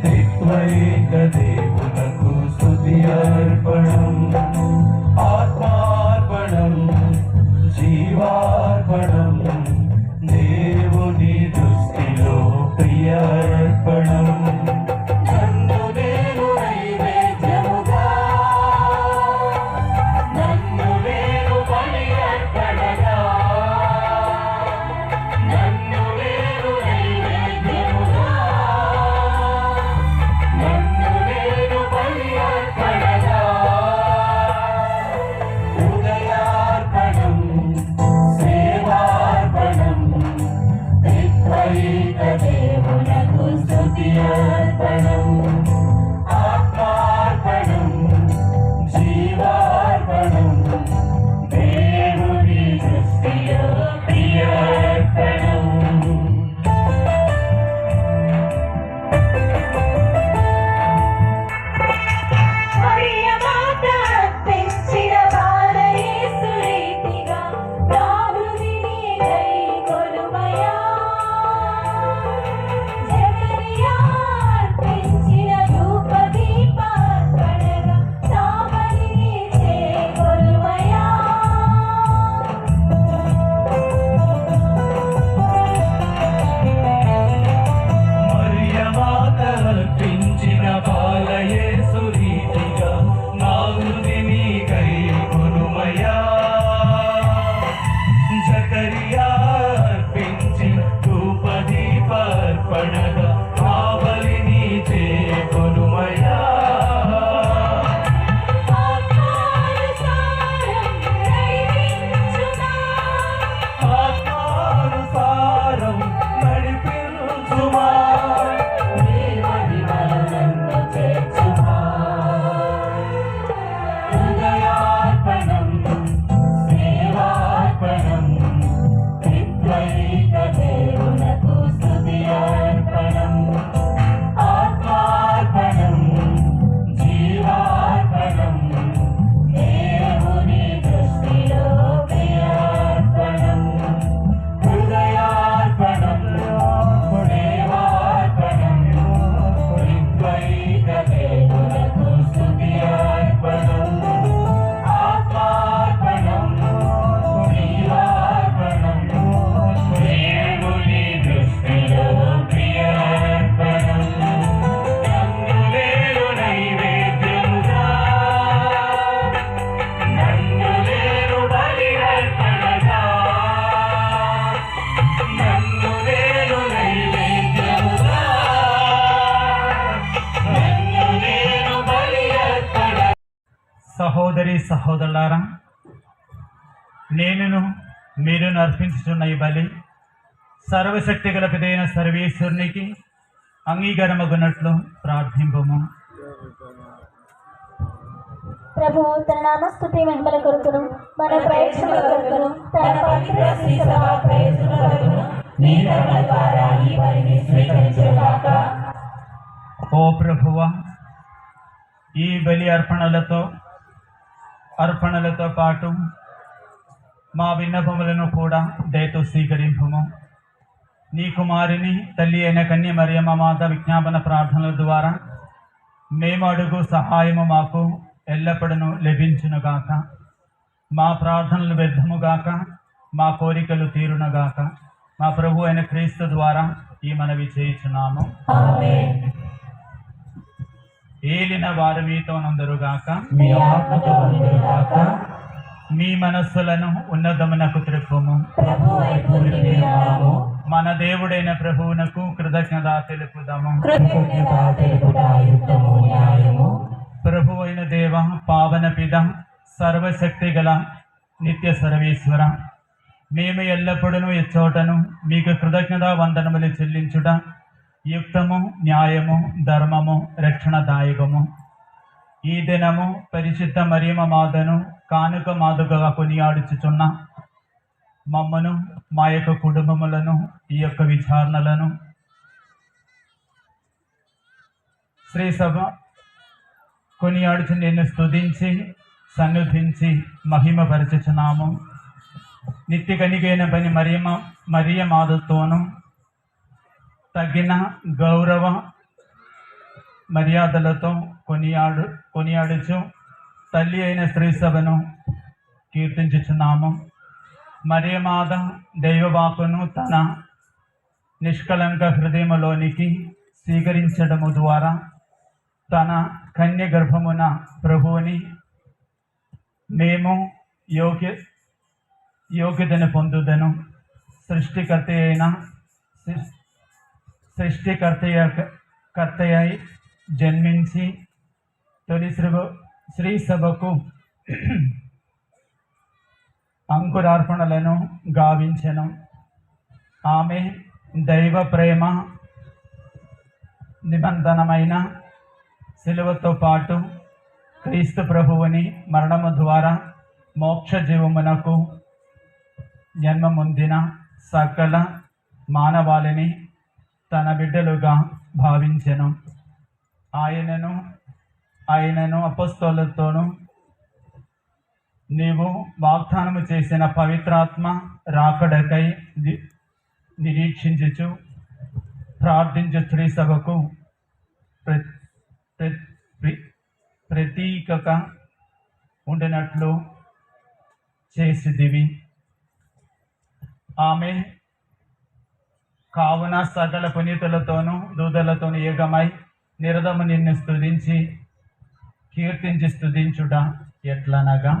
త్రిత్వైక దేవులకు స్తుతి అర్పణం ఆత్మార్పణం జీవార్పణం దేవుని దృష్టిలో ప్రియార్పణం నన్ను నేను నైవేద్యముగా నన్ను నేను బలి అర్పణగా నన్ను నేను నైవేద్యముగా నన్ను నేను బలి అర్పణగా హృదయార్పణం సేవార్పణం త్రిత్వైక దేవునకు స్తుతి అర్పణం ఆత్మార్పణం జీవార్పణం దేవుని దృష్టిలో ప్రియార్పణం మరియ మాత అర్పించిన బాలయేసు రీతిగా నా హృదిని గైకొనుమయా జకరియా అర్పించిన ధూపదీపార్పణగా నా బలిని చేకొనుమయా మరియమాత అర్పించిన బాలయేసు రీతిగా నా హృదిని గైకొనుమయా జకరియా అర్పించిన ధూపదీపార్పణగా నా బలిని చేకొనుమయా ఆత్మానుసారం నడిపించుమా ఆత్మానుసారం నడిపించుమా దేవుని వలనన్ను చేర్చుమా హృదయార్పణం సేవార్పణం త్రిత్వైక దేవునకు స్తుతి అర్పణం ఆత్మార్పణం జీవార్పణం దేవుని దృష్టిలో ప్రియార్పణం హృదయార్పణం సేవార్పణం త్రిత్వైక దేవునకు స్తుతి అర్పణం ఆత్మార్పణం జీవార్పణం దేవుని దృష్టిలో ప్రియార్పణం నన్ను నేను నైవేద్యముగా నన్ను నేను బలి అర్పణగా నన్ను నేను నైవేద్యముగా నన్ను నేను బలి అర్పణ సహోదరి సహోదరులారా, నేనును మీరును అర్పించుతున్న ఈ బలి సర్వశక్తి గల పిదైన సర్వేశ్వరునికి అంగీకారమగునట్లు ప్రార్థింపము. ప్రభువు తన నామస్తుతి మహిమల కొరకును మన ప్రయోజనముల కొరకును తన పవిత్ర శ్రీ సభ ప్రయోజనముల కొరకును నీ కరుణ ద్వారా ఈ బలిని స్వీకరించుగాక. ఓ ప్రభువా, ఈ బలి అర్పణలతో పాటు మా విన్నపములను కూడా దయతో స్వీకరింపుము. నీ కుమారుని తల్లి అయిన కన్య మరియమ్మ మాత విజ్ఞాపన ప్రార్థనల ద్వారా మేము అడుగు సహాయము మాకు ఎల్లప్పుడూ లభించునుగాక. మా ప్రార్థనలు వ్యర్థముగాక, మా కోరికలు తీరునుగాక. మా ప్రభు అయిన క్రీస్తు ద్వారా ఈ మనవి చేయుచున్నాము. ఏలిన వారు మీతో నందరుగాక, మీ ఆత్మతో ఉండుగాక. మీ మనస్సులను ఉన్నతమునకు త్రిప్పుము. ప్రభు వైపు తిరిగినాము. మన దేవుడైన ప్రభువునకు కృతజ్ఞత తెలుపుదాము. కృతజ్ఞత తెలుపుట యుక్తము, న్యాయము. ప్రభు అయిన దేవ, పావన పిత, సర్వశక్తి గల నిత్య సర్వేశ్వర, మేము ఎల్లప్పుడూ ఎచ్చోటను మీకు కృతజ్ఞతా వందనములు చెల్లించుట యుక్తము, న్యాయము, ధర్మము, రక్షణదాయకము. ఈ దినము పరిశుద్ధ మరియమ్మ మాతను కానుక మాదుకగా కొనియాడుచుచున్న మమ్మను, మా యొక్క కుటుంబములను, ఈ యొక్క విచారణలను శ్రీ సభ కొనియాడుచు నిన్ను స్తుతించి సన్నుతించి మహిమపరచుచున్నాము. నిత్య కనికైన పని మరియ మాతతోనూ తగిన గౌరవ మర్యాదలతో కొనియాడుచు తల్లి అయిన స్త్రీ సభను కీర్తించుచున్నాము. మరియమాత దైవవాకును తన నిష్కలంక హృదయములోనికి స్వీకరించడము ద్వారా తన కన్య గర్భమున ప్రభువుని మేము యోగ్యతను పొందుదను. సృష్టికర్తయ్య జన్మించి తొలి శ్రీ సభకు అంకురార్పణలను గావించెను. ఆమె దైవ ప్రేమ నిబంధనమైన శిలువతో పాటు క్రీస్తు ప్రభువుని మరణము ద్వారా మోక్ష జీవమునకు జన్మముందిన సకల మానవాళిని తన బిడ్డలుగా భావించెను. ఆయనను అపొస్తలులతోనూ నీవు వాగ్దానము చేసిన పవిత్రాత్మ రాకడకై నిరీక్షించుచు ప్రార్థించు స్త్రీ సభకు ప్రతీకగా ఉండినట్లు చేసిదివి. ఆమె కావున సకల పునీతులతోనూ దూతలతోనూ ఏకమై నిరదము నిన్ను స్తుతించి కీర్తించి స్తుతించుట ఎట్లనగా,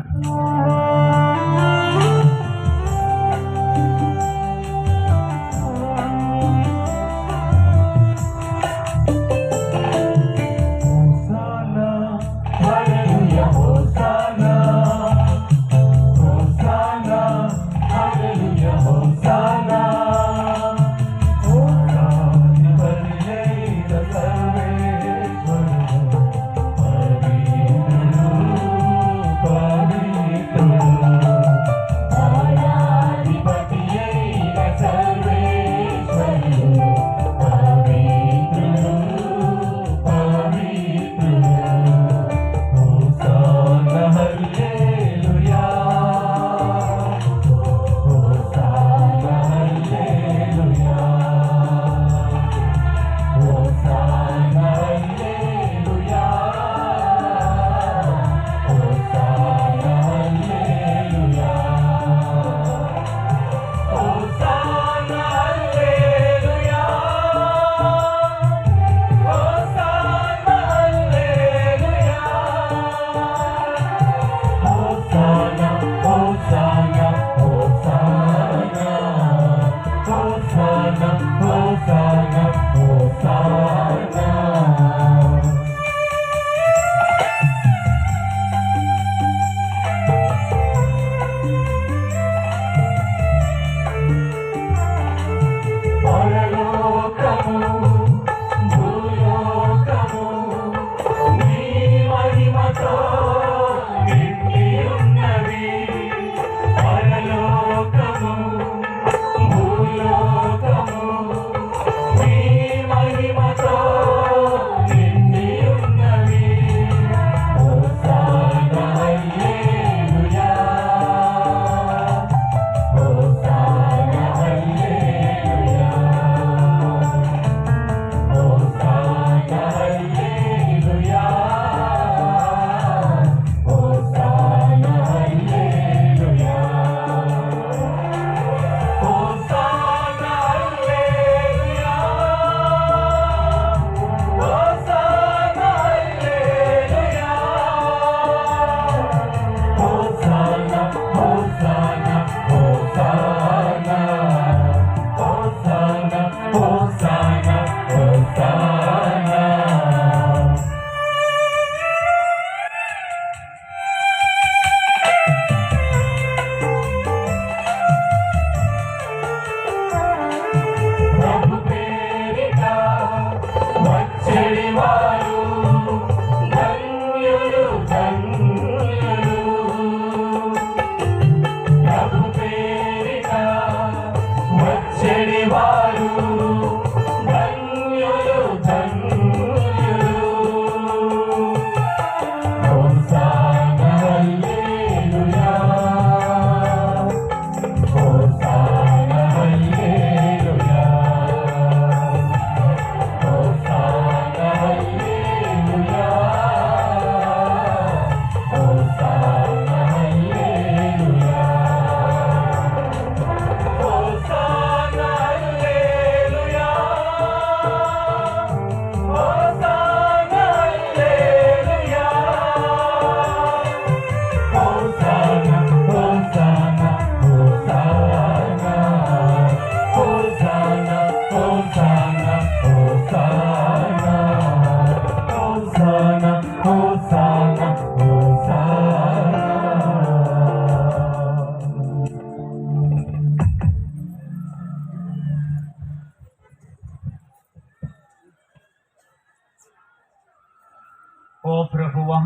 ఓ ప్రభువా,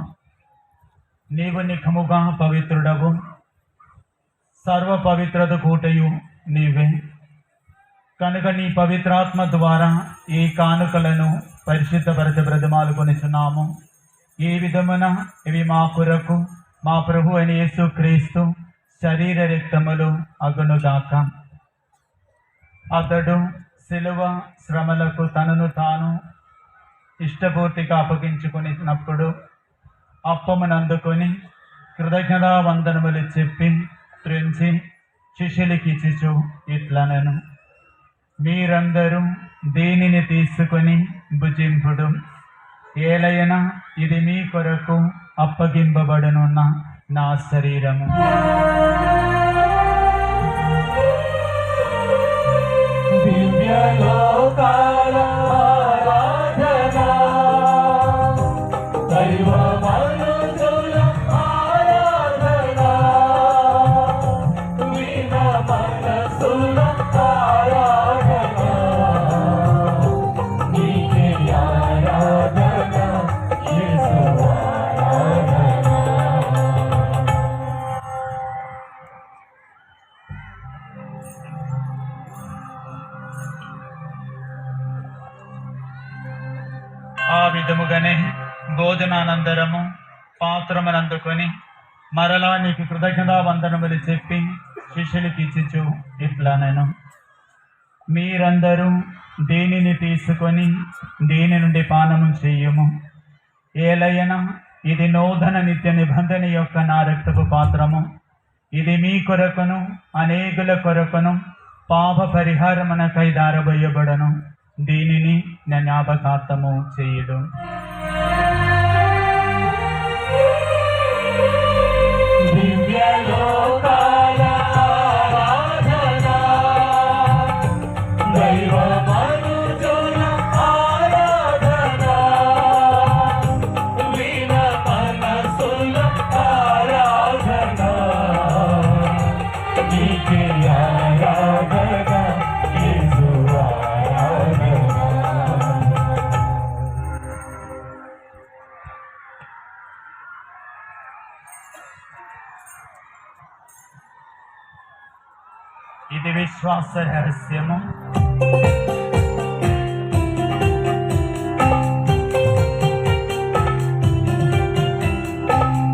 నీవు నిఖముగా పవిత్రుడవు, సర్వ పవిత్రత కూటయు నీవే. కనుక నీ పవిత్రాత్మ ద్వారా ఈ కానుకలను పరిశుద్ధపరచ బ్రతిమాలుకొనిచున్నాము. ఈ విధమున ఇవి మా కొరకు మా ప్రభు అయిన యేసుక్రీస్తు శరీర రక్తములు అగునుగాక. అతడు శిలువ శ్రమలకు తనను తాను ఇష్టపూర్తిగా అప్పగించుకున్నప్పుడు అప్పమునందుకొని కృతజ్ఞతా వందనములు చెప్పి త్రుంచి శిష్యులకిచ్చుచు ఇట్లనెను: మీరందరూ దీనిని తీసుకొని భుజింపుడు. ఏలయన ఇది మీ కొరకు అప్పగింపబడనున్న నా శరీరము. దివ్యలోకాల ఆరాధన, దైవ మనుషుల ఆరాధన, విన మనసుల ఆరాధన, నీకే ఆరాధన, యేసు ఆరాధన. ఆ విధముగానే భోజనానంతరము పాత్రమునందుకొని మరలా నీకు కృతజ్ఞతా వందనములు చెప్పి శిష్యులకి ఇచ్చుచు ఇట్లనెను: మీరందరూ దీనిని తీసుకొని దీని నుండి పానము చెయ్యము. ఏలయన ఇది నూతన నిత్య నిబంధన యొక్క నా రక్తపు పాత్రము. ఇది మీ కొరకును అనేకుల కొరకును పాప పరిహారమునకై దారబోయబడను. దీనిని నా జ్ఞాపకార్థము చేయుడు. దివ్యలోకాల ఆరాధన, దైవ మనుషుల ఆరాధన, విన మనసుల ఆరాధన, నీకే ఆరాధన, యేసు ఆరాధన. ఇది విశ్వాస రహస్యము.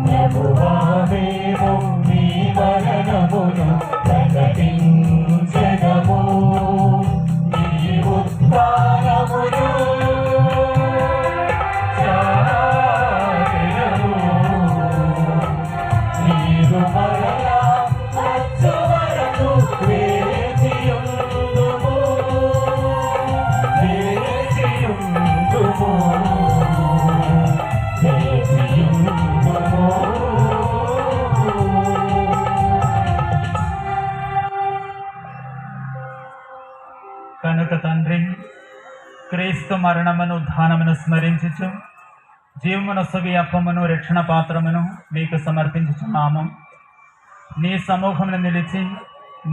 ప్రభువావేమో నీ మరణమును ప్రకటించెదము, నీ ఉత్థానమును చాటెదము. నీవు మరలా వచ్చు వరకు వేచియుందుము, వేచియుందుము, వేచియుందుము. కనుక తండ్రి, క్రీస్తు మరణమును ఉద్ధానమును స్మరించుచు జీవమునొసగి అప్పమును రక్షణ పాత్రమును మీకు సమర్పించుచున్నాము. నీ సమూహమును నిలిచి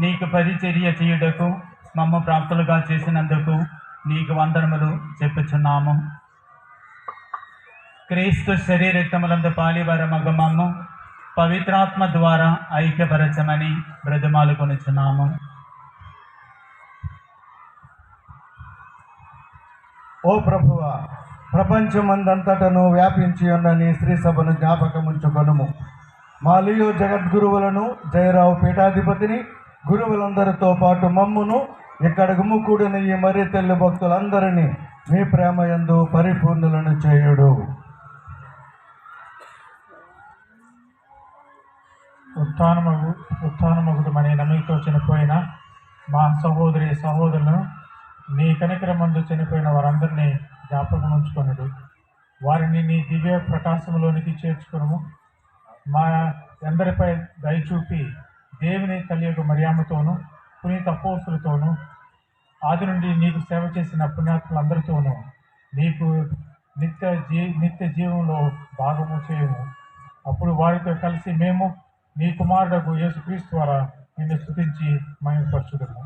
నీకు పరిచర్య చేయుటకు మమ్మ ప్రాప్తులుగా చేసినందుకు నీకు వందనములు చెప్పుచున్నాము. క్రీస్తు శరీరక్తములందు పాలివారమగు మమ్ము పవిత్రాత్మ ద్వారా ఐక్యపరచమని బ్రతిమాలుకొనుచున్నాము. ఓ ప్రభువా, ప్రపంచమందంతటను వ్యాపించి ఉన్న నీ శ్రీ సభను జ్ఞాపకముంచుకొనుము. మాలియో జగద్గురువులను, జయరావు పీఠాధిపతిని, గురువులందరితో పాటు మమ్మును ఇక్కడ గుమ్ముకూడిన ఈ మరి తెల్లి భక్తులందరినీ మీ ప్రేమయందు పరిపూర్ణులను చేయుడు. ఉత్థానమగుదమనే నమ్మికతో చనిపోయిన మా సహోదరి సహోదరులను నీ కనికరమందు చనిపోయిన వారందరినీ జ్ఞాపకం ఉంచుకొనుడు. వారిని నీ దివ్య ప్రకాశంలోనికి చేర్చుకును. మా అందరిపై దయచూపి దేవుని తల్లి యొక్క మరియమ్మతోనూ పునీత అపోస్తులతోనూ ఆది నుండి నీకు సేవ చేసిన పుణ్యాత్ములందరితోనూ నీకు నిత్య జీవంలో భాగము చేయము. అప్పుడు వారితో కలిసి మేము నీ కుమారుడకు యేసుక్రీస్తు ద్వారా నిన్ను స్తుతించి మహిమపరచుదుము.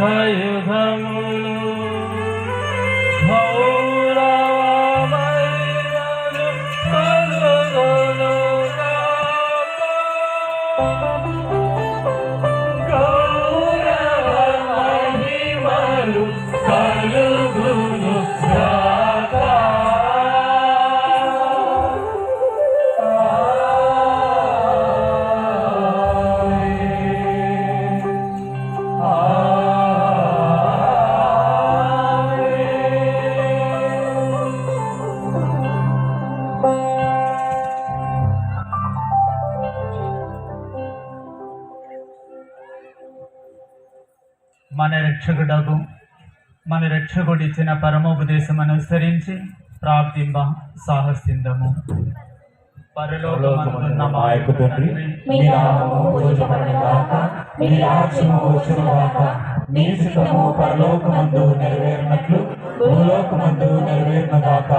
యుగయుగములు గౌరవమహిమలు కలుగునుగాక. గౌరవమహిమలు కలుగునుగాక. మన రక్షకుడగు మన రక్షకుడిచ్చిన పరమోపదేశం అనుసరించి ప్రార్థింప సాహసిందము. పరలోకమందున్న మా యొక్క తండ్రి, మీ నామము పూజింపబడుగాక, మీ రాజ్యము వచ్చుగాక, మీ చిత్తము పరలోకమందు నెరవేరినట్లు భూలోకమందు నెరవేరునుగాక.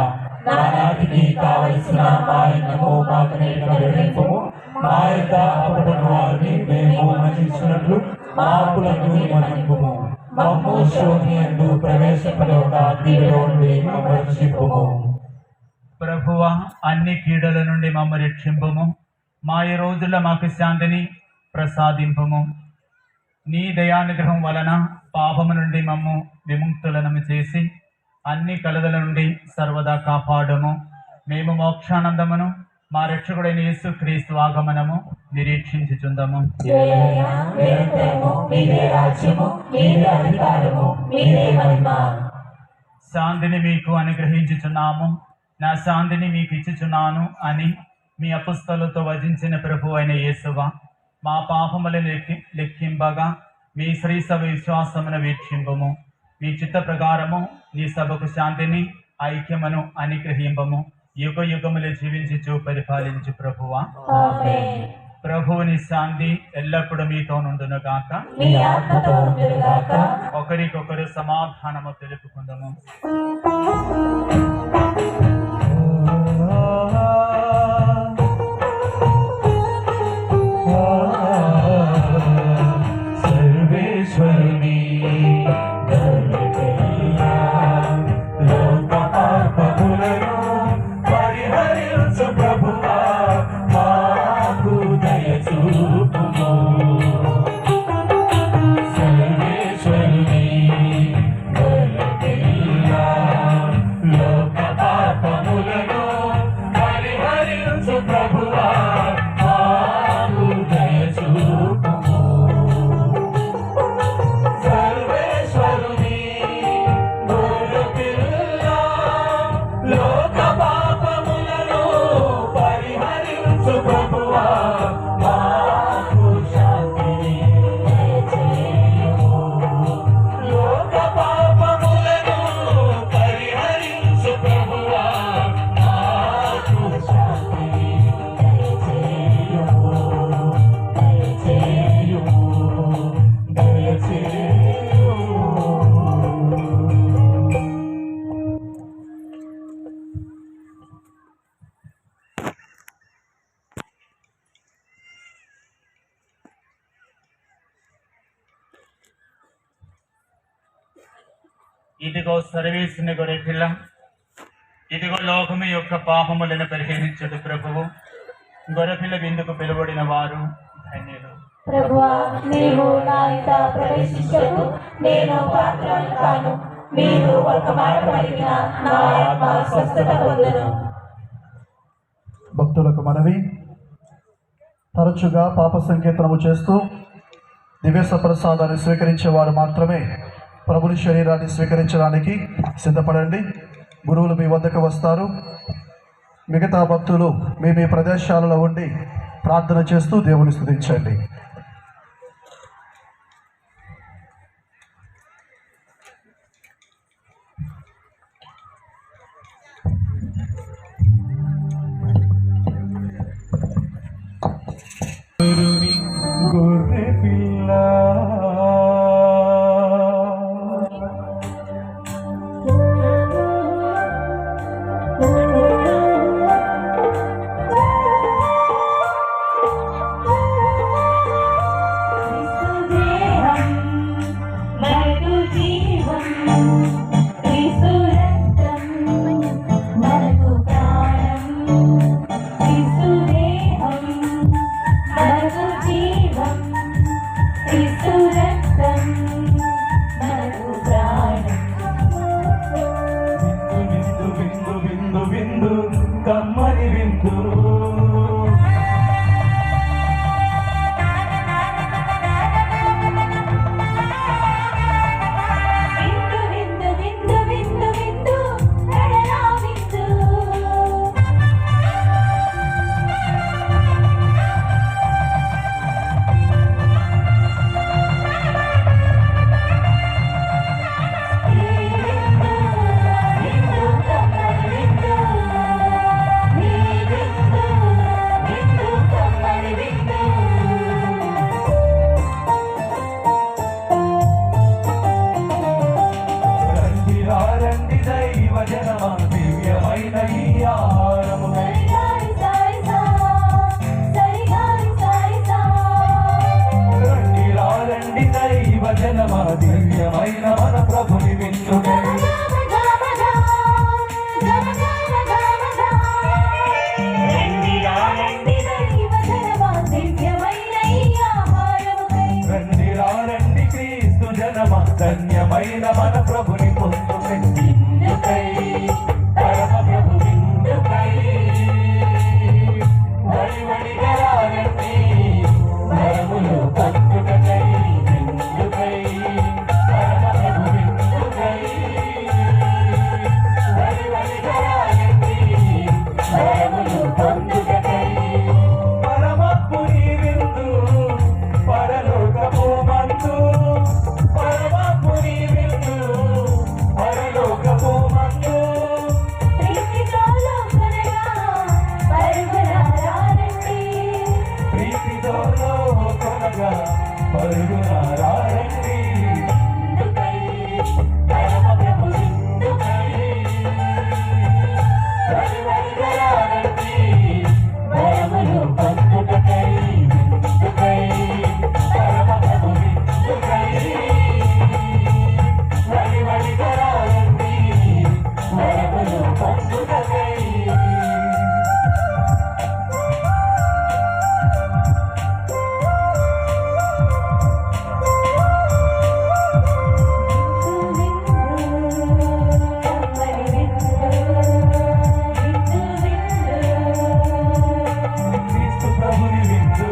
నానాటికి కావలసిన మా అన్నము మాకు నేడు అనుగ్రహింపుము. మా యొక్క అపరాధ వారిని మేము మన్నించినట్లు మా అప్పులను మన్నింపుము. మమ్ము శోధనయందు ప్రవేశింపలేక కీడులో నుండి మమ్మల్ని రక్షింపుము. ప్రభువా, అన్ని కీడుల నుండి మమ్మ రక్షింపుము. మా ఈ రోజుల్లో మాకు శాంతిని ప్రసాదింపుము. నీ దయానుగ్రహం వలన పాపము నుండి మమ్ము విముక్తులను చేసి అన్ని కలదల నుండి సర్వదా కాపాడము. మేము మోక్షానందమును మా రక్షకుడైన యేసు క్రీస్తు ఆగమనము నిరీక్షించుచుందము. యేలయా, నిరంతరము మీదే రాజ్యము, మీదే అధికారము, మీదే మహిమ. శాంతిని మీకు అనుగ్రహించుచున్నాము, నా శాంతిని మీకు ఇచ్చుచున్నాను అని మీ అపుస్తలతో వచించిన ప్రభు అయిన యేసువా, మా పాపములను లెక్కింపగా మీ శ్రీసభ విశ్వాసమును వీక్షింపము. మీ చిత్త ప్రకారము నీ సభకు శాంతిని ఐక్యమును అనుగ్రహింపము. యుగ యుగములు జీవించుచు పరిపాలించు ప్రభువా. ఆమేన్. ప్రభువుని శాంతి ఎల్లప్పుడూ మీతో నుండునుగాక. మీ ఆత్మతో ఉండునుగాక. ఒకరికొకరు సమాధానము తెలుపుకుందాము. సర్వేశ్వరుని లోక పాపములను పరిహరించు ప్రభువా, మాకు దయచూపుము. సర్వేశ్వరుని లోక పాపములను పరిహరించు ప్రభువా, మాకు దయచూపుము. సర్వేశ్వరుని గొర్రెపిల్ల లోక పాపములను పరిహరించు ప్రభువా, మాకు శాంతిని దయచేయుము. లోక పాపములను పరిహరించు ప్రభువా, మాకు శాంతిని దయచేయుము. ఇదిగో సర్వేశ్వరుని గొర్రెపిల్ల, ఇదిగో లోకము యొక్క పాపములను పరిహరించుడు ప్రభువు. గొర్రెపిల్ల విందుకు పిలువడిన వారు ధన్యులు. ప్రభువా, నీవు నా ఇంట ప్రవేశించకు నేను పాత్రను కాను. మీరు ఒక మాట పలికిన నా ఆత్మ స్వస్థత పొందును. భక్తులకు మనవి, తరచుగా పాప సంకీర్తనము చేస్తూ దివ్య ప్రసాదాన్ని స్వీకరించే వారు మాత్రమే ప్రభుని శరీరాన్ని స్వీకరించడానికి సిద్ధపడండి. గురువులు మీ వద్దకు వస్తారు. మిగతా భక్తులు మీ మీ ప్రదేశాలలో ఉండి ప్రార్థన చేస్తూ దేవుని స్తుతించండి. గొర్రెపిల్ల జనమా దివ్యమైన మన ప్రభుని విందుకై రండి క్రీస్తు జనమా ధన్యమైన మన ప్రభుని పొందుకై విందుకై పరమ ప్రభు విందుకై వడివడిగా రండి వరములు పొందుకై విందుకై పరమ ప్రభు విందుకై వడివడిగా రండి వరములు పొందుకై పరమాత్ముని విందు పరలోకము మందు పరమాత్ముని విందు పరలోకము మందు ప్రీతితో కొనగా పరుగునారండి పరమ ప్రభు విందుకై వడివడిగా రండి వరములు పొందుకై విందుకై పరమ ప్రభు విందుకై వడివడిగా రండి వరములు పొందుకై క్రీస్తు ప్రభుని విందు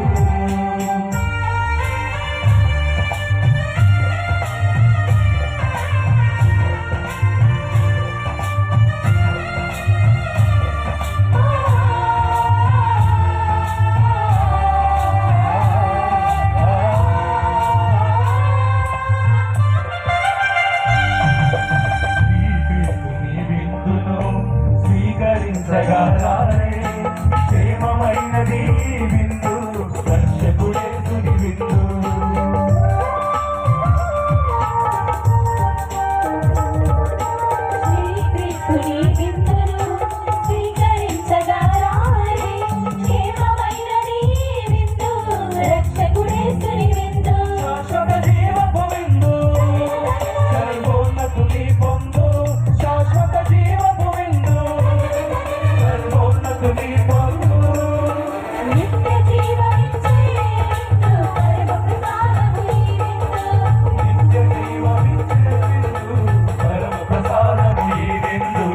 క్రీస్తుని విందును స్వీకరించగలరే క్షేమమైనది ఈ విందు రక్షకుడేసుని విందు శాశ్వత జీవపు విందు సర్వోన్నతుని పొందు శాశ్వత జీవపు విందు సర్వోన్నతుని పొందు నిత్య జీవమిచ్చే విందు పరమ ప్రసాదము ఈ విందు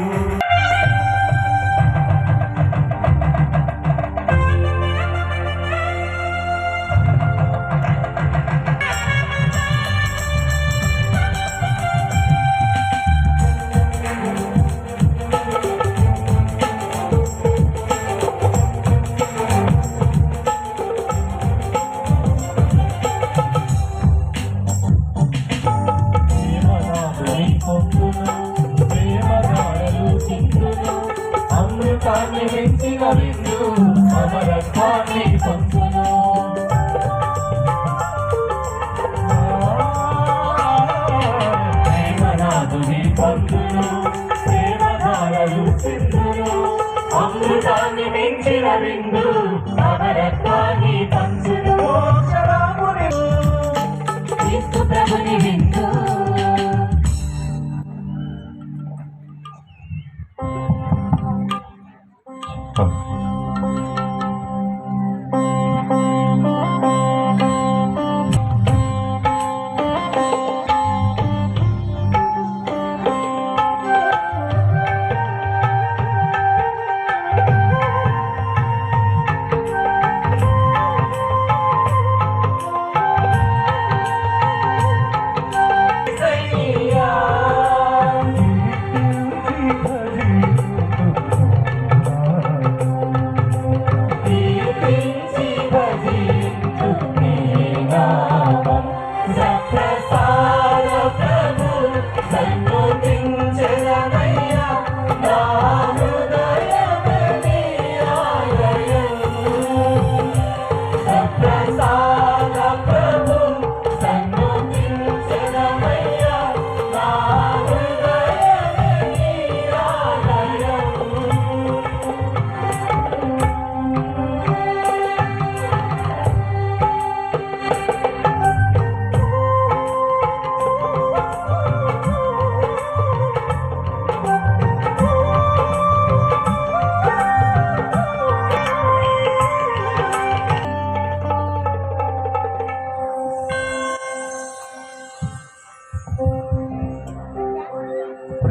ప్రేమనాథుని పొందును ప్రేమధారలు చిందును అమృతాన్ని మించిన విందు అమరత్వాన్ని పొందును ప్రేమనాథుని పొందును ప్రేమధారలు చిందును అమృతాన్ని మించిన విందు అమరత్వాన్ని పంచును మోక్షరాముని క్రీస్తు ప్రభుని విందు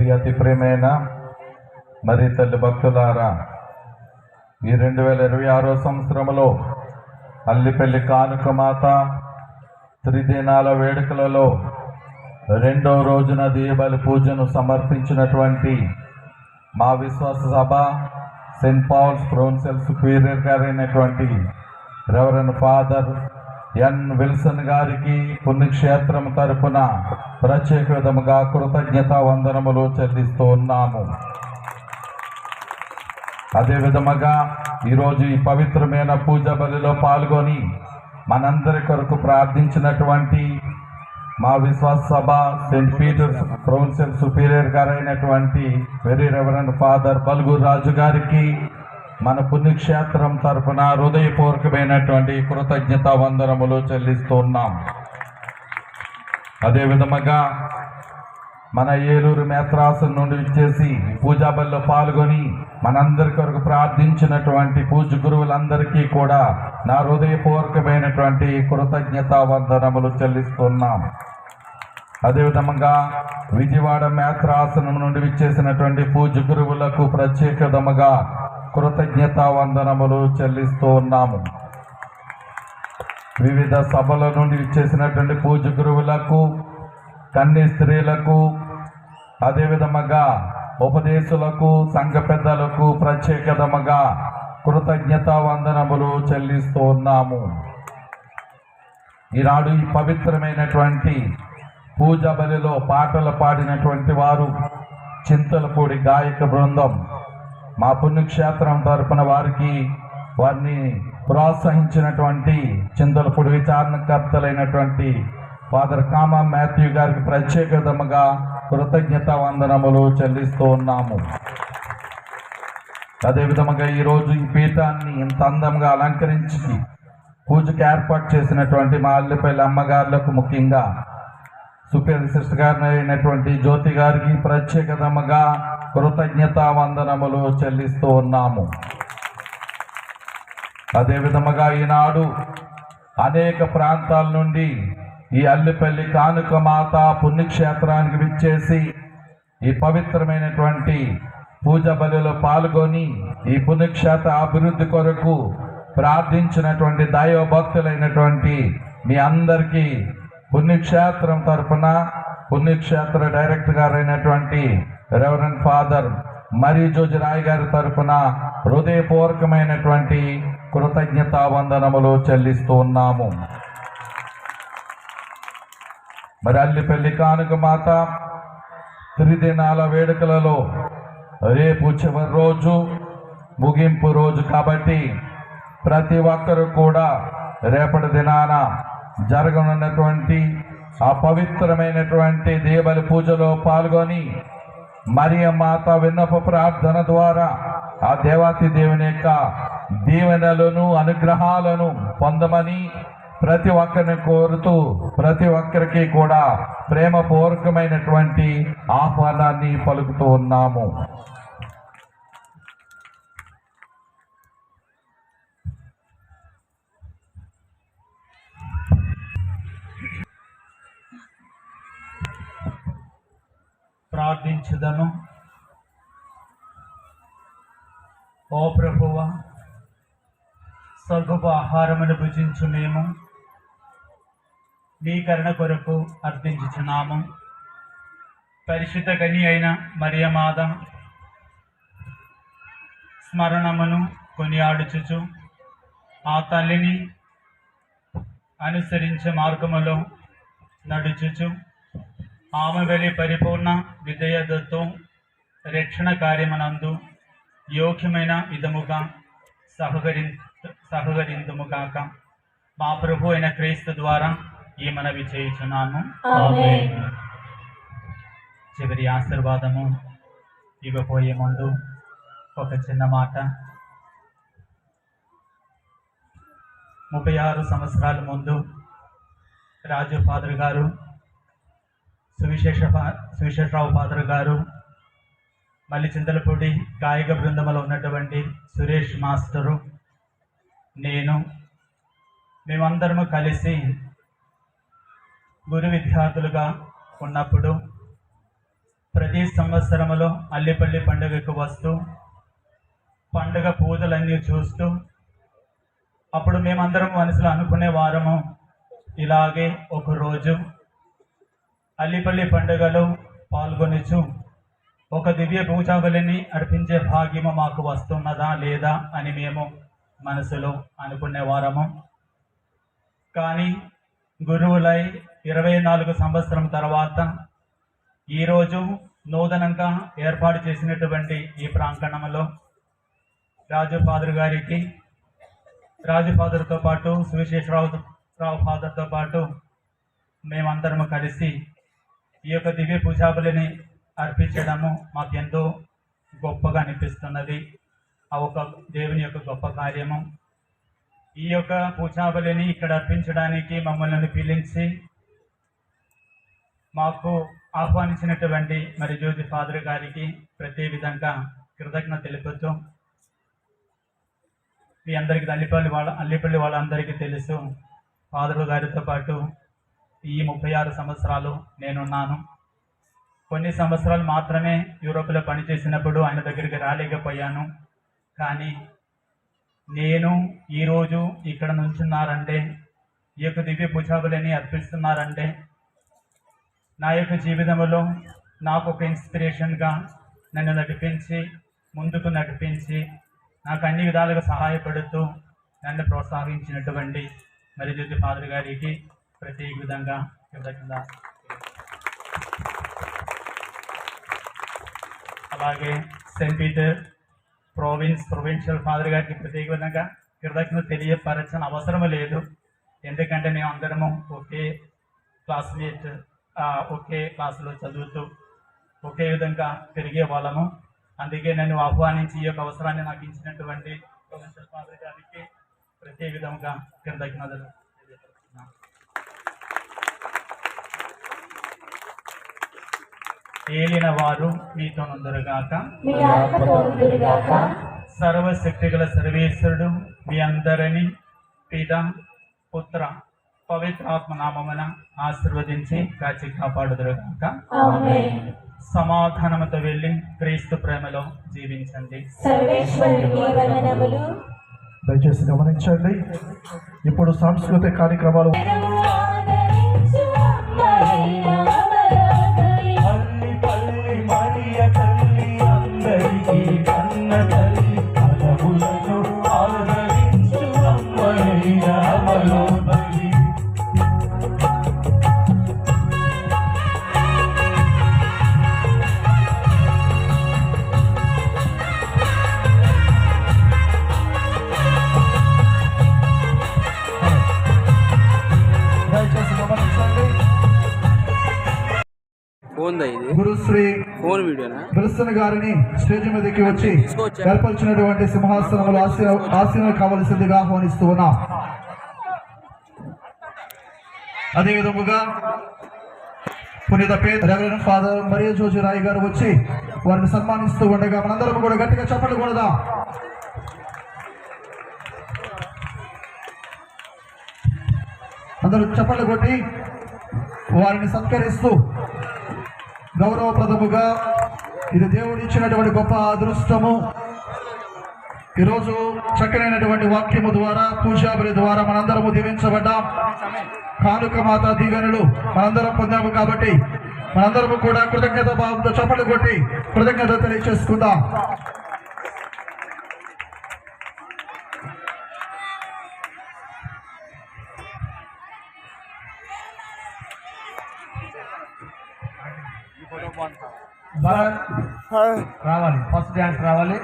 మరి అతి ప్రేమైన మరి తల్లి భక్తులారా, ఈ 2026 సంవత్సరంలో అల్లిపల్లి కానుక మాత త్రిదినాల వేడుకలలో 2వ రోజున దీపావళి పూజను సమర్పించినటువంటి మా విశ్వాస సభ సెయింట్ పాల్స్ ప్రొవిన్షియల్ సుపీరియర్ గారైనటువంటి రెవరెండ్ ఫాదర్ ఎన్ విల్సన్ గారికి పుణ్యక్షేత్రం తరపున ప్రత్యేక విధముగా కృతజ్ఞతా వందనములు చెల్లిస్తూ ఉన్నాము. అదే విధముగా ఈరోజు ఈ పవిత్రమైన పూజ బలిలో పాల్గొని మనందరి కొరకు ప్రార్థించినటువంటి మా విశ్వాస సభ సెయింట్ పీటర్స్ ప్రొవిన్షియల్ సుపీరియర్ గారైనటువంటి very reverend father Balgur Raju గారికి మన పుణ్యక్షేత్రం తరపున హృదయపూర్వకమైనటువంటి కృతజ్ఞతా వందనములు చెల్లిస్తూ ఉన్నాం. అదే విధముగా మన ఏలూరు మేత్రాసం నుండి ఇచ్చేసి పూజా బలిలో పాల్గొని మనందరి కొరకు ప్రార్థించినటువంటి పూజ గురువులందరికీ కూడా నా హృదయపూర్వకమైనటువంటి కృతజ్ఞతా వందనములు చెల్లిస్తున్నాం. అదేవిధంగా విజయవాడ మేత్రాసనం నుండి విచ్చేసినటువంటి పూజ గురువులకు ప్రత్యేక విధముగా కృతజ్ఞతా వందనములు చెల్లిస్తూ ఉన్నాము. వివిధ సభల నుండి విచ్చేసినటువంటి పూజ గురువులకు, కన్య స్త్రీలకు, అదేవిధముగా ఉపదేశులకు, సంఘ పెద్దలకు ప్రత్యేకతముగా కృతజ్ఞతా వందనములు చెల్లిస్తూ ఉన్నాము. ఈనాడు ఈ పవిత్రమైనటువంటి పూజ బలిలో పాటలు పాడినటువంటి వారు చింతలపూడి గాయక బృందం. మా పుణ్యక్షేత్రం తరపున వారిని ప్రోత్సహించినటువంటి చింతలపూడి విచారణకర్తలైనటువంటి ఫాదర్ కామా మాథ్యూ గారికి ప్రత్యేక విధముగా కృతజ్ఞతా వందనములు చెల్లిస్తూ ఉన్నాము. అదేవిధముగా ఈరోజు ఈ పీఠాన్ని ఇంత అందంగా అలంకరించి పూజకు ఏర్పాటు చేసినటువంటి మా అల్లిపల్లి అమ్మగారులకు, ముఖ్యంగా సుపీరియర్ సిస్టర్ గారు అయినటువంటి జ్యోతి గారికి ప్రత్యేకతముగా కృతజ్ఞతా వందనములు చెల్లిస్తూ ఉన్నాము. అదేవిధముగా ఈనాడు అనేక ప్రాంతాల నుండి ఈ అల్లిపల్లి కానుక మాత పుణ్యక్షేత్రానికి విచ్చేసి ఈ పవిత్రమైనటువంటి పూజ బలిలో పాల్గొని ఈ పుణ్యక్షేత్ర అభివృద్ధి కొరకు ప్రార్థించినటువంటి దైవ భక్తులైనటువంటి మీ అందరికీ పుణ్యక్షేత్రం తరపున పుణ్యక్షేత్ర డైరెక్టర్ గారైనటువంటి రెవరెండ్ ఫాదర్ మరి జోజి రాయ్ గారి తరపున హృదయపూర్వకమైనటువంటి కృతజ్ఞతా వందనములు చెల్లిస్తూ ఉన్నాము. మరి అల్లిపల్లి కానుక మాత త్రిదినాల వేడుకలలో రేపు చివరి రోజు ముగింపు రోజు కాబట్టి ప్రతి ఒక్కరూ కూడా రేపటి దినాన జరగనున్నటువంటి ఆ పవిత్రమైనటువంటి దీపావళి పూజలో పాల్గొని మరియ మాత విన్నప ప్రార్థన ద్వారా ఆ దేవాతి దేవుని యొక్క దీవెనలను అనుగ్రహాలను పొందమని ప్రతి ఒక్కరిని కోరుతూ ప్రతి ఒక్కరికి కూడా ప్రేమపూర్వకమైనటువంటి ఆహ్వానాన్ని పలుకుతూ ఉన్నాము. ప్రార్థించుదము. ఓ ప్రభువా, స్వర్గపు ఆహారమును భుజించు మేము నీ కరుణ కొరకు అర్థించుచున్నాము. పరిశుద్ధ కన్య అయిన మరియమాత స్మరణమును కొనియాడుచుచు ఆ తల్లిని అనుసరించే మార్గములో నడుచుచు ఆమె వెలి పరిపూర్ణ విధేయతతో రక్షణ కార్యమనందు యోగ్యమైన విధముగా సహకరిందుముగాక. మా ప్రభు అయిన క్రీస్తు ద్వారా ఈ మనవి చేయుచున్నాము. చివరి ఆశీర్వాదము ఇవ్వబోయే ముందు ఒక చిన్న మాట. 36 సంవత్సరాల ముందు రాజు ఫాదర్ గారు, సువిశేషరావు ఫాదర్ గారు, మళ్ళీ చింతలపూడి గాయక బృందంలో ఉన్నటువంటి సురేష్ మాస్టరు, మేమందరము కలిసి గురు విద్యార్థులుగా ఉన్నప్పుడు ప్రతి సంవత్సరములో అల్లిపల్లి పండుగకు వస్తూ పండుగ పూజలన్నీ చూస్తూ అప్పుడు మేమందరం మనసులో అనుకునే వారము, ఇలాగే ఒకరోజు అల్లిపల్లి పండుగలో పాల్గొనొచ్చు ఒక దివ్య పూజాబలిని అర్పించే భాగ్యము మాకు వస్తున్నదా లేదా అని మేము మనసులో అనుకునే వారము. కానీ గురువులై 24 సంవత్సరం తర్వాత ఈరోజు నూతనంగా ఏర్పాటు చేసినటువంటి ఈ ప్రాంగణంలో రాజు ఫాదర్తో పాటు సువిశేషరావు ఫాదర్తో పాటు మేమందరము కలిసి ఈ యొక్క దివ్య పూజాబలిని అర్పించడము మాకెంతో గొప్పగా అనిపిస్తున్నది. ఆ ఒక దేవుని యొక్క గొప్ప కార్యము. ఈ యొక్క పూజాబలిని ఇక్కడ అర్పించడానికి మమ్మల్ని పిలిచి మాకు ఆహ్వానించినటువంటి మరి జోజి ఫాదర్ గారికి ప్రతి విధంగా కృతజ్ఞత తెలుపుతూ, మీ అందరికీ అల్లిపల్లి వాళ్ళందరికీ తెలుసు, ఫాదర్ గారితో పాటు ఈ 36 సంవత్సరాలు నేనున్నాను. కొన్ని సంవత్సరాలు మాత్రమే యూరోప్లో పనిచేసినప్పుడు ఆయన దగ్గరికి రాలేకపోయాను. కానీ నేను ఈరోజు ఇక్కడ నుంచున్నారంటే, ఈ యొక్క దివ్య పూజాబలిని అర్పిస్తున్నారంటే నా యొక్క జీవితంలో నాకు ఒక ఇన్స్పిరేషన్గా నన్ను ముందుకు నడిపించి నాకు అన్ని విధాలుగా సహాయపడుతూ నన్ను ప్రోత్సహించినటువంటి మరి జ్యోతి ఫాదర్ గారికి ప్రత్యేక విధంగా కృతజ్ఞత. అలాగే సెయింట్ పీటర్ ప్రొవిన్షియల్ ఫాదర్ గారికి ప్రత్యేక విధంగా కృతజ్ఞత తెలియపరచిన అవసరం లేదు. ఎందుకంటే మేము అందరము ఒకే క్లాస్మేట్, ఒకే క్లాసులో చదువుతూ ఒకే విధంగా పెరిగే వాళ్ళము. అందుకే నన్ను ఆహ్వానించి ఈ యొక్క అవసరాన్ని నాకు ఇచ్చినటువంటి ప్రొవిన్షియల్ ఫాదర్ గారికి ప్రత్యేక విధంగా కృతజ్ఞతలు తెలియపరుస్తున్నాను. ఏలిన వారు మీతో నుందురుగాక. సర్వశక్తి గల సర్వేశ్వరుడు మీ అందరినీ పిత పుత్ర పవిత్రాత్మ నామమున ఆశీర్వదించి కాచి కాపాడుదురుగాక. సమాధానముతో వెళ్ళి క్రీస్తు ప్రేమలో జీవించండి. దయచేసి గమనించండి, ఇప్పుడు సాంస్కృతిక కార్యక్రమాలు గురుశ్రీ విల్సన్ గారిని స్టేజ్ మీదకి వచ్చి ఏర్పరిచినటువంటి సింహాసనంలో ఆశీర్వాదం కావలసిందిగా ఆహ్వానిస్తూ ఉన్నాం. అదేవిధముగా పునీత రెవరెండ్ ఫాదర్ మరియా జోజి రాయ్ గారు వచ్చి వారిని సన్మానిస్తూ ఉండగా మనందరం కూడా గట్టిగా చప్పట్లు కొడదాం. అందరూ చప్పట్లు కొట్టి వారిని సత్కరిస్తూ గౌరవప్రదముగా, ఇది దేవుడు ఇచ్చినటువంటి గొప్ప అదృష్టము. ఈరోజు చక్కనైనటువంటి వాక్యము ద్వారా, పూజాబలి ద్వారా మనందరము దీవించబడ్డాం. కానుక మాత దీవెనలు మనందరం పొందాము. కాబట్టి మనందరము కూడా కృతజ్ఞత భావంతో చప్పట్లు కొట్టి కృతజ్ఞత తెలియచేసుకుందాం. రావాలి, ఫస్ట్ డ్యాన్స్ రావాలి.